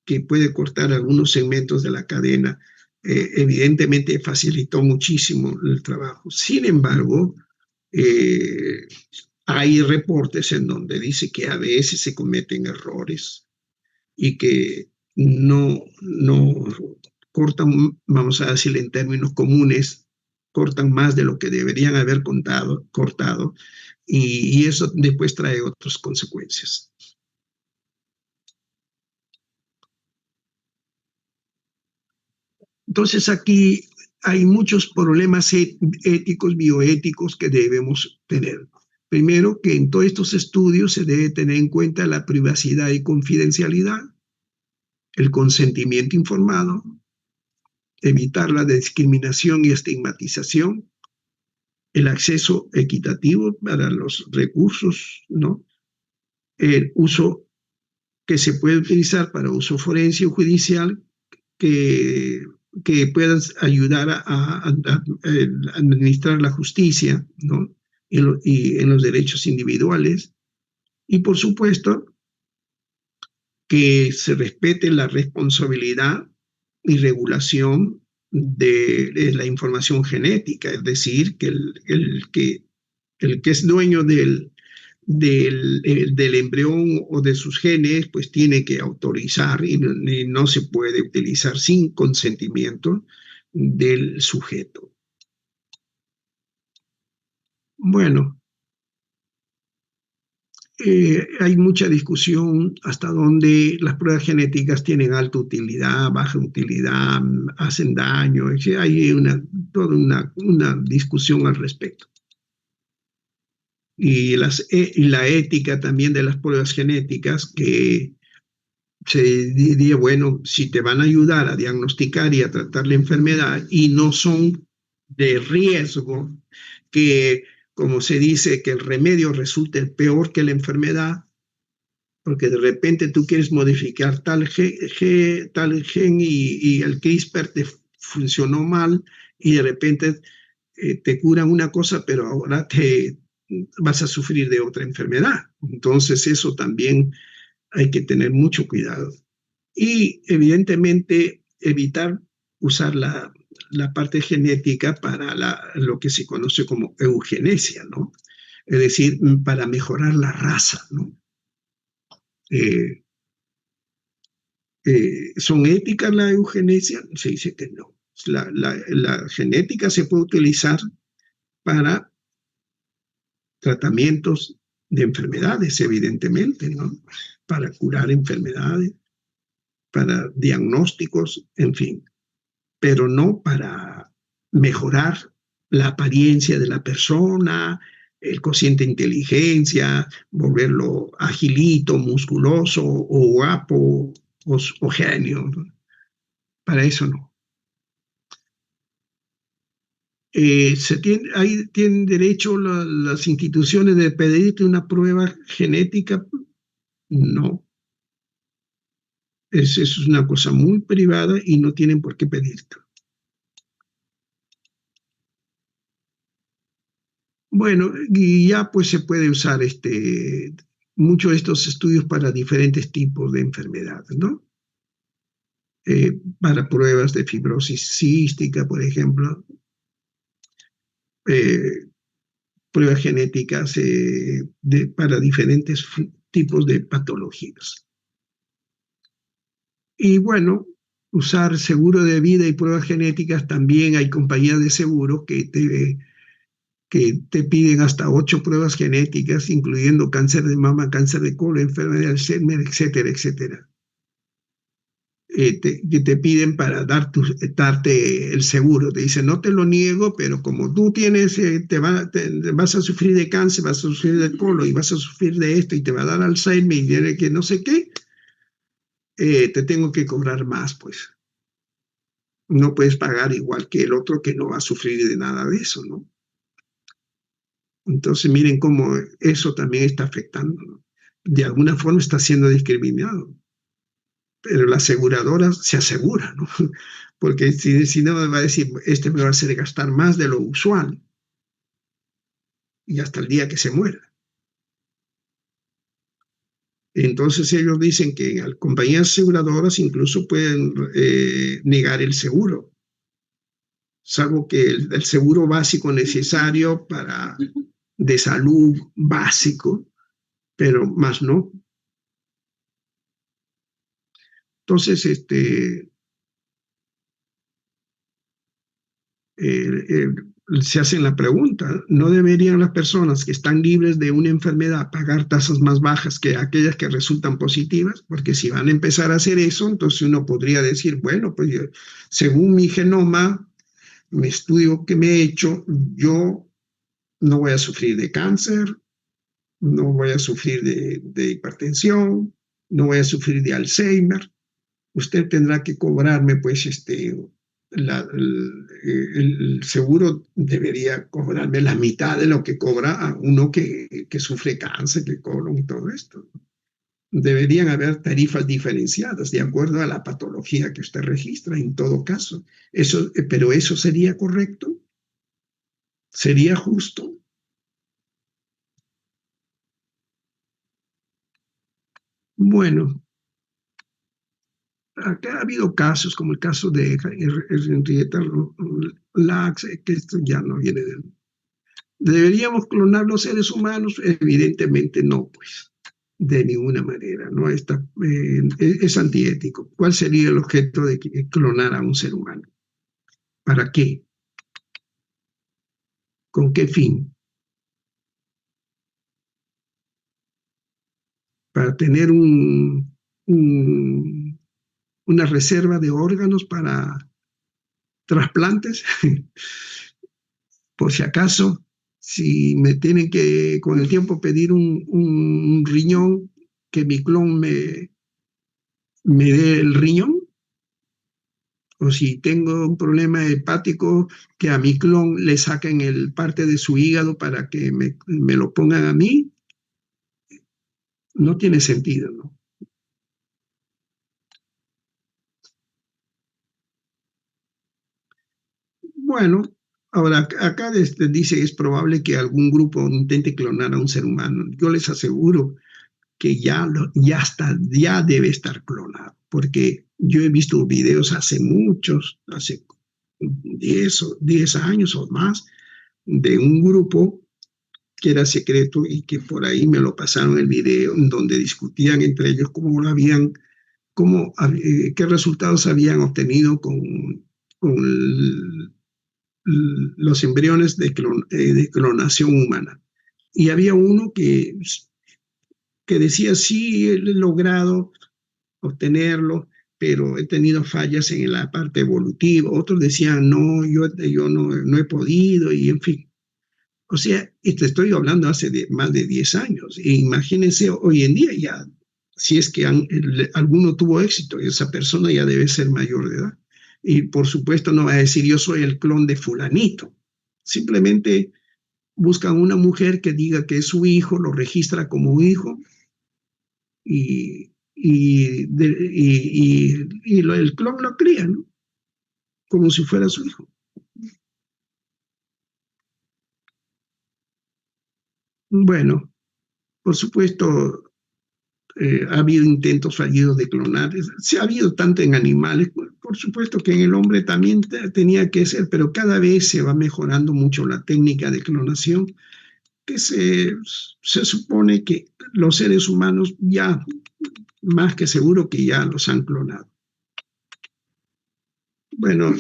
que puede cortar algunos segmentos de la cadena, evidentemente facilitó muchísimo el trabajo. Sin embargo, hay reportes en donde dice que a veces se cometen errores y que no cortan, vamos a decir en términos comunes, cortan más de lo que deberían haber cortado, y eso después trae otras consecuencias. Entonces aquí hay muchos problemas éticos, bioéticos que debemos tener. Primero, que en todos estos estudios se debe tener en cuenta la privacidad y confidencialidad, el consentimiento informado, evitar la discriminación y estigmatización, el acceso equitativo para los recursos, ¿no? El uso que se puede utilizar para uso forense o judicial, que puedan ayudar a administrar la justicia, ¿no? Y en los derechos individuales. Y por supuesto, que se respete la responsabilidad y regulación de la información genética, es decir, que el que es dueño del embrión o de sus genes, pues tiene que autorizar y no se puede utilizar sin consentimiento del sujeto. Bueno, hay mucha discusión hasta dónde las pruebas genéticas tienen alta utilidad, baja utilidad, hacen daño. Hay toda una discusión al respecto. Y la ética también de las pruebas genéticas, que se diría, bueno, si te van a ayudar a diagnosticar y a tratar la enfermedad y no son de riesgo, que como se dice, que el remedio resulte peor que la enfermedad, porque de repente tú quieres modificar tal gen y el CRISPR te funcionó mal y de repente te curan una cosa, pero ahora te vas a sufrir de otra enfermedad. Entonces eso también hay que tener mucho cuidado. Y evidentemente evitar usar la parte genética para lo que se conoce como eugenesia, ¿no? Es decir, para mejorar la raza, ¿no? Eh, ¿Son éticas la eugenesia? Se dice que no. La genética se puede utilizar para tratamientos de enfermedades, evidentemente, ¿no? Para curar enfermedades, para diagnósticos, en fin, pero no para mejorar la apariencia de la persona, el cociente de inteligencia, volverlo agilito, musculoso o guapo o genio. Para eso no. Tienen derecho las instituciones de pedirte una prueba genética. No, es una cosa muy privada y no tienen por qué pedirte. Bueno, y ya pues se puede usar muchos de estos estudios para diferentes tipos de enfermedades, ¿no? Para pruebas de fibrosis cística, por ejemplo, eh, pruebas genéticas para diferentes tipos de patologías. Y bueno, usar seguro de vida y pruebas genéticas, también hay compañías de seguros que te piden hasta 8 pruebas genéticas, incluyendo cáncer de mama, cáncer de colon, enfermedad de Alzheimer, etcétera, etcétera. Que te piden para darte el seguro. Te dicen, no te lo niego, pero como tú tienes, vas a sufrir de cáncer, vas a sufrir de colon y vas a sufrir de esto y te va a dar Alzheimer y tiene que no sé qué, te tengo que cobrar más, pues. No puedes pagar igual que el otro que no va a sufrir de nada de eso, ¿no? Entonces miren cómo eso también está afectando, ¿no? De alguna forma está siendo discriminado, pero la aseguradora se asegura, ¿no? Porque si no me va a decir, me va a hacer gastar más de lo usual y hasta el día que se muera. Entonces ellos dicen que compañías aseguradoras incluso pueden negar el seguro, salvo que el seguro básico necesario de salud básico, pero más no. Entonces, eh, se hacen la pregunta, ¿no deberían las personas que están libres de una enfermedad pagar tasas más bajas que aquellas que resultan positivas? Porque si van a empezar a hacer eso, entonces uno podría decir, bueno, pues según mi genoma, mi estudio que me he hecho, yo no voy a sufrir de cáncer, no voy a sufrir de hipertensión, no voy a sufrir de Alzheimer. Usted tendrá que cobrarme, pues, el seguro debería cobrarme la mitad de lo que cobra a uno que sufre cáncer, que colon y todo esto. Deberían haber tarifas diferenciadas de acuerdo a la patología que usted registra en todo caso. Pero ¿eso sería correcto? ¿Sería justo? Bueno, acá ha habido casos como el caso de Henrietta Lacks, que esto ya no viene de... ¿Deberíamos clonar los seres humanos? Evidentemente no, pues, de ninguna manera, ¿no? Es antiético. ¿Cuál sería el objeto de clonar a un ser humano? ¿Para qué? ¿Con qué fin? ¿Para tener una reserva de órganos para trasplantes? Por si acaso, si me tienen que con el tiempo pedir un riñón, que mi clon me dé el riñón, o si tengo un problema hepático, que a mi clon le saquen parte de su hígado para que me lo pongan a mí, no tiene sentido, ¿no? Bueno, ahora acá dice que es probable que algún grupo intente clonar a un ser humano. Yo les aseguro que ya debe estar clonado, porque yo he visto videos hace 10 años o más, de un grupo que era secreto y que por ahí me lo pasaron el video, en donde discutían entre ellos qué resultados habían obtenido con los embriones de clonación humana. Y había uno que decía, sí, he logrado obtenerlo, pero he tenido fallas en la parte evolutiva. Otros decían, no, yo no he podido, y en fin. O sea, y te estoy hablando más de 10 años. E imagínense hoy en día ya, si es que alguno tuvo éxito, esa persona ya debe ser mayor de edad. Y por supuesto no va a decir yo soy el clon de fulanito. Simplemente buscan una mujer que diga que es su hijo, lo registra como hijo y el clon lo cría, ¿no? Como si fuera su hijo. Bueno, por supuesto, ha habido intentos fallidos de clonar. Se ha habido tanto en animales, por supuesto que en el hombre también tenía que ser, pero cada vez se va mejorando mucho la técnica de clonación, que se supone que los seres humanos ya, más que seguro que ya los han clonado. Bueno,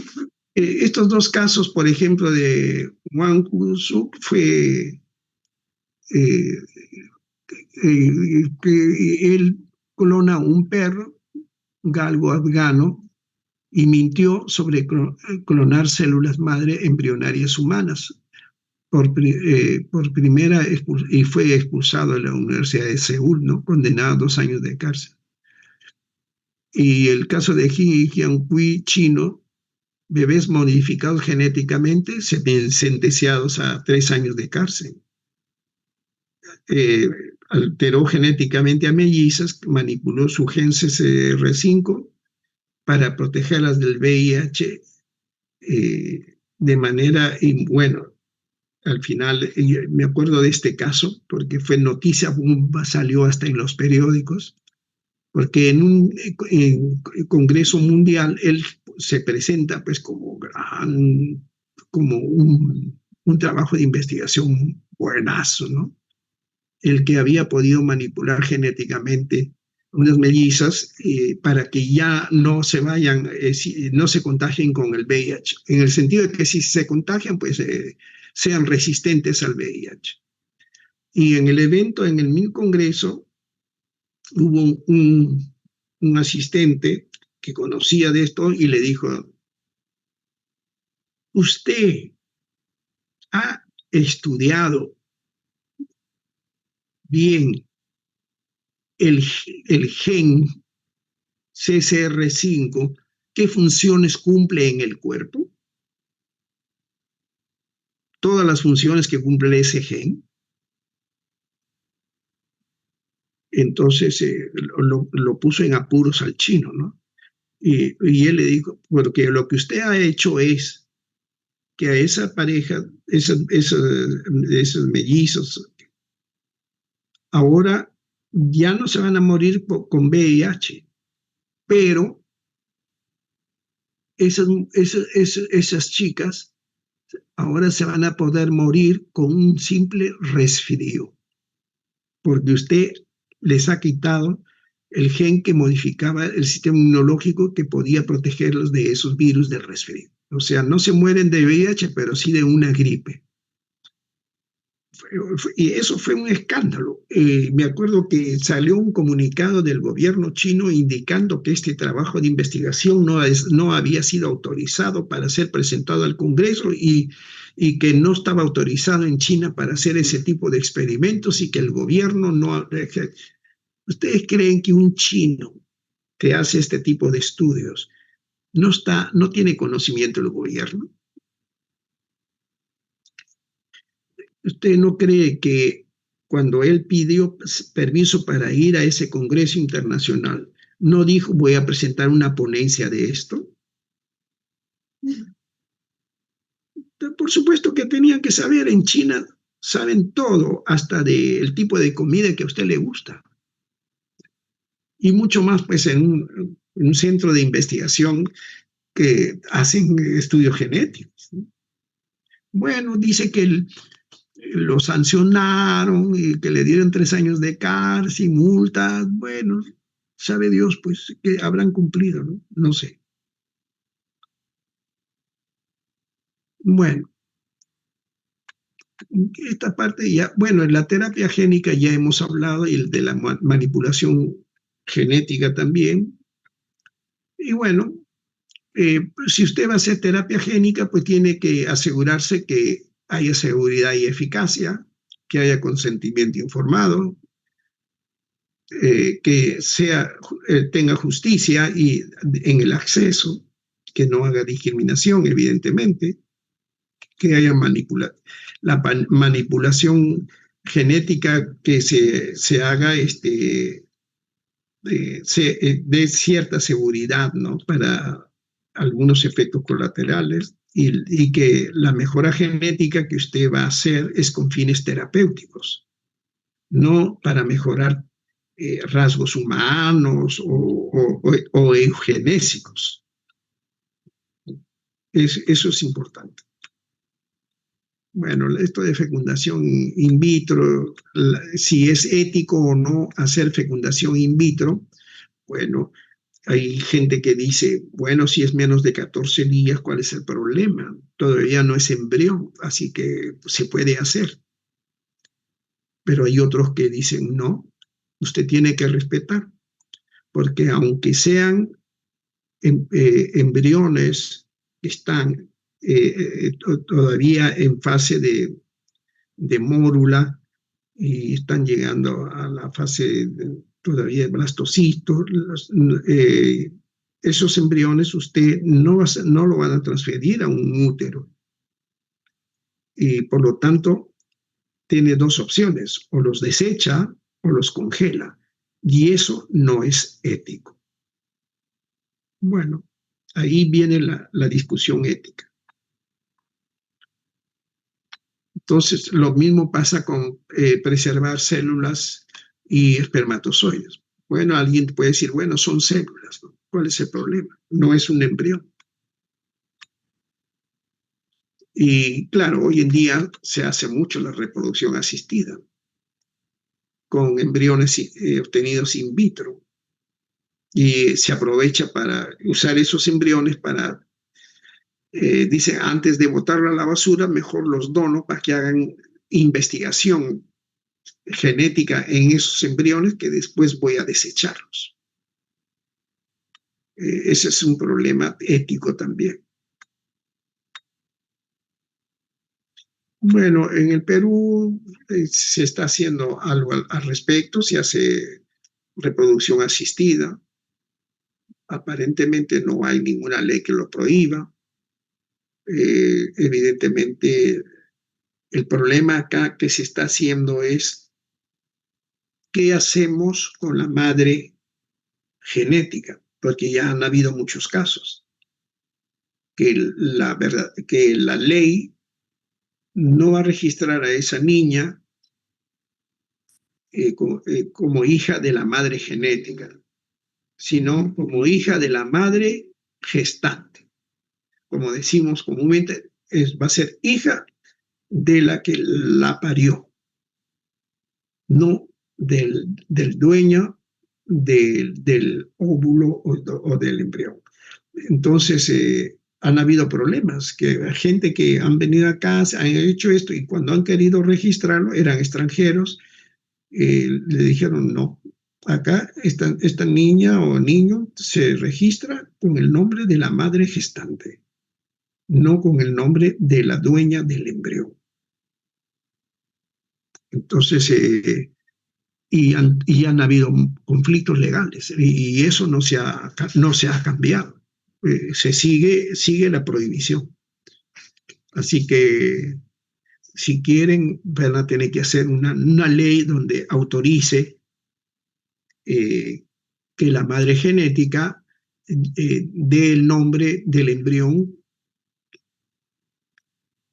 estos dos casos, por ejemplo, de Wang Hu-suk eh, que él clona un perro galgo afgano y mintió sobre clonar células madre embrionarias humanas. Por primera y fue expulsado de la Universidad de Seúl, ¿no? Condenado a 2 años de cárcel. Y el caso de Ji Jiankui chino, bebés modificados genéticamente, sentenciados a 3 años de cárcel. Alteró genéticamente a mellizas, manipuló su gen CCR5 para protegerlas del VIH de manera, y bueno, al final me acuerdo de este caso porque fue noticia bomba, salió hasta en los periódicos, porque en un congreso mundial él se presenta pues como un trabajo de investigación buenazo, ¿no? El que había podido manipular genéticamente unas mellizas para que ya no se vayan, no se contagien con el VIH, en el sentido de que si se contagian, pues sean resistentes al VIH. Y en el evento, en el mismo congreso, hubo un asistente que conocía de esto y le dijo, usted ha estudiado bien el, el gen CCR5, ¿qué funciones cumple en el cuerpo? Todas las funciones que cumple ese gen. Entonces lo puso en apuros al chino, ¿no? Y él le dijo, porque lo que usted ha hecho es que a esa pareja, esos mellizos, ahora ya no se van a morir con VIH, pero esas chicas ahora se van a poder morir con un simple resfrío, porque usted les ha quitado el gen que modificaba el sistema inmunológico que podía protegerlos de esos virus del resfrío. O sea, no se mueren de VIH, pero sí de una gripe. Y eso fue un escándalo. Me acuerdo que salió un comunicado del gobierno chino indicando que este trabajo de investigación no había sido autorizado para ser presentado al Congreso y que no estaba autorizado en China para hacer ese tipo de experimentos y que el gobierno no... ¿Ustedes creen que un chino que hace este tipo de estudios, no tiene conocimiento el gobierno. ¿Usted no cree que cuando él pidió permiso para ir a ese Congreso Internacional, no dijo voy a presentar una ponencia de esto? Por supuesto que tenían que saber, en China saben todo, hasta del tipo de comida que a usted le gusta. Y mucho más pues en un centro de investigación que hacen estudios genéticos. Bueno, dice que lo sancionaron y que le dieron 3 años de cárcel y multas. Bueno, sabe Dios, pues, que habrán cumplido, ¿no? No sé. Bueno, esta parte ya, bueno, en la terapia génica ya hemos hablado y el de la manipulación genética también. Y bueno, si usted va a hacer terapia génica, pues tiene que asegurarse que haya seguridad y eficacia, que haya consentimiento informado, que tenga justicia y en el acceso, que no haga discriminación, evidentemente, que haya manipulación genética, que se haga de cierta seguridad, ¿no? Para algunos efectos colaterales y que la mejora genética que usted va a hacer es con fines terapéuticos, no para mejorar rasgos humanos o eugenésicos. Eso es importante. Bueno, esto de fecundación in vitro, si es ético o no hacer fecundación in vitro, bueno, hay gente que dice, bueno, si es menos de 14 días, ¿cuál es el problema? Todavía no es embrión, así que se puede hacer. Pero hay otros que dicen, no, usted tiene que respetar, porque aunque sean embriones que están todavía en fase de mórula y están llegando a la fase todavía de blastocisto, esos embriones usted no lo van a transferir a un útero. Y por lo tanto, tiene dos opciones, o los desecha o los congela. Y eso no es ético. Bueno, ahí viene la discusión ética. Entonces, lo mismo pasa con preservar células y espermatozoides. Bueno, alguien puede decir, bueno, son células, ¿no? ¿Cuál es el problema? No es un embrión. Y claro, hoy en día se hace mucho la reproducción asistida con embriones obtenidos in vitro. Y se aprovecha para usar esos embriones para, dice, antes de botarlo a la basura, mejor los dono para que hagan investigación genética en esos embriones que después voy a desecharlos. Ese es un problema ético también. Bueno, en el Perú se está haciendo algo al respecto, se hace reproducción asistida. Aparentemente no hay ninguna ley que lo prohíba. Evidentemente, el problema acá que se está haciendo es qué hacemos con la madre genética, porque ya han habido muchos casos que la ley no va a registrar a esa niña como hija de la madre genética, sino como hija de la madre gestante. Como decimos comúnmente, va a ser hija de la que la parió, no del dueño del óvulo o del embrión. Entonces, han habido problemas, que gente que han venido acá, han hecho esto y cuando han querido registrarlo eran extranjeros, le dijeron no. Acá esta niña o niño se registra con el nombre de la madre gestante, no con el nombre de la dueña del embrión. Entonces, y han habido conflictos legales y eso no se ha cambiado. Sigue la prohibición. Así que si quieren, van a tener que hacer una ley donde autorice eh, que la madre genética dé el nombre del embrión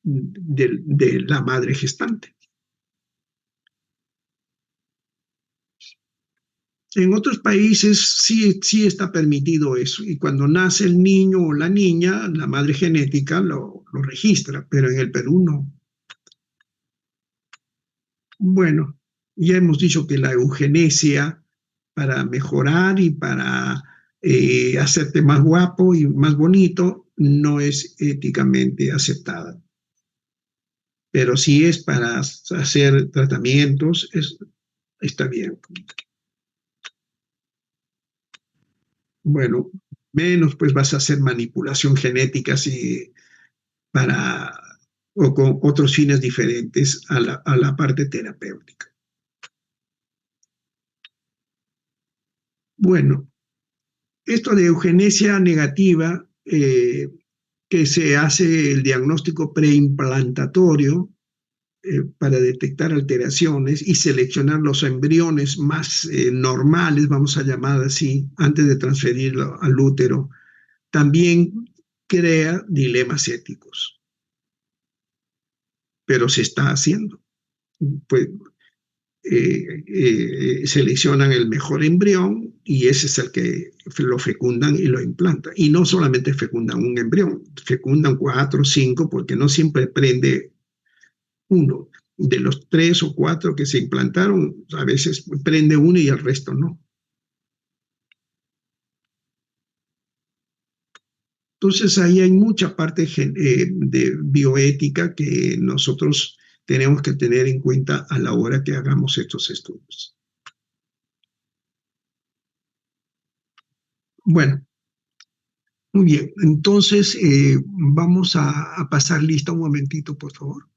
de la madre gestante. En otros países sí está permitido eso, y cuando nace el niño o la niña, la madre genética lo registra, pero en el Perú no. Bueno, ya hemos dicho que la eugenesia para mejorar y para hacerte más guapo y más bonito no es éticamente aceptada. Pero si es para hacer tratamientos, está bien. Bueno, menos pues vas a hacer manipulación genética para, o con otros fines diferentes a la parte terapéutica. Bueno, esto de eugenesia negativa, que se hace el diagnóstico preimplantatorio para detectar alteraciones y seleccionar los embriones más normales, vamos a llamar así, antes de transferirlo al útero, también crea dilemas éticos, pero se está haciendo. Pues seleccionan el mejor embrión y ese es el que lo fecundan y lo implantan. Y no solamente fecundan un embrión, fecundan 4 o 5 porque no siempre prende uno. De los 3 o 4 que se implantaron, a veces prende uno y el resto no. Entonces ahí hay mucha parte de bioética que nosotros tenemos que tener en cuenta a la hora que hagamos estos estudios. Bueno, muy bien, entonces vamos a pasar lista un momentito, por favor.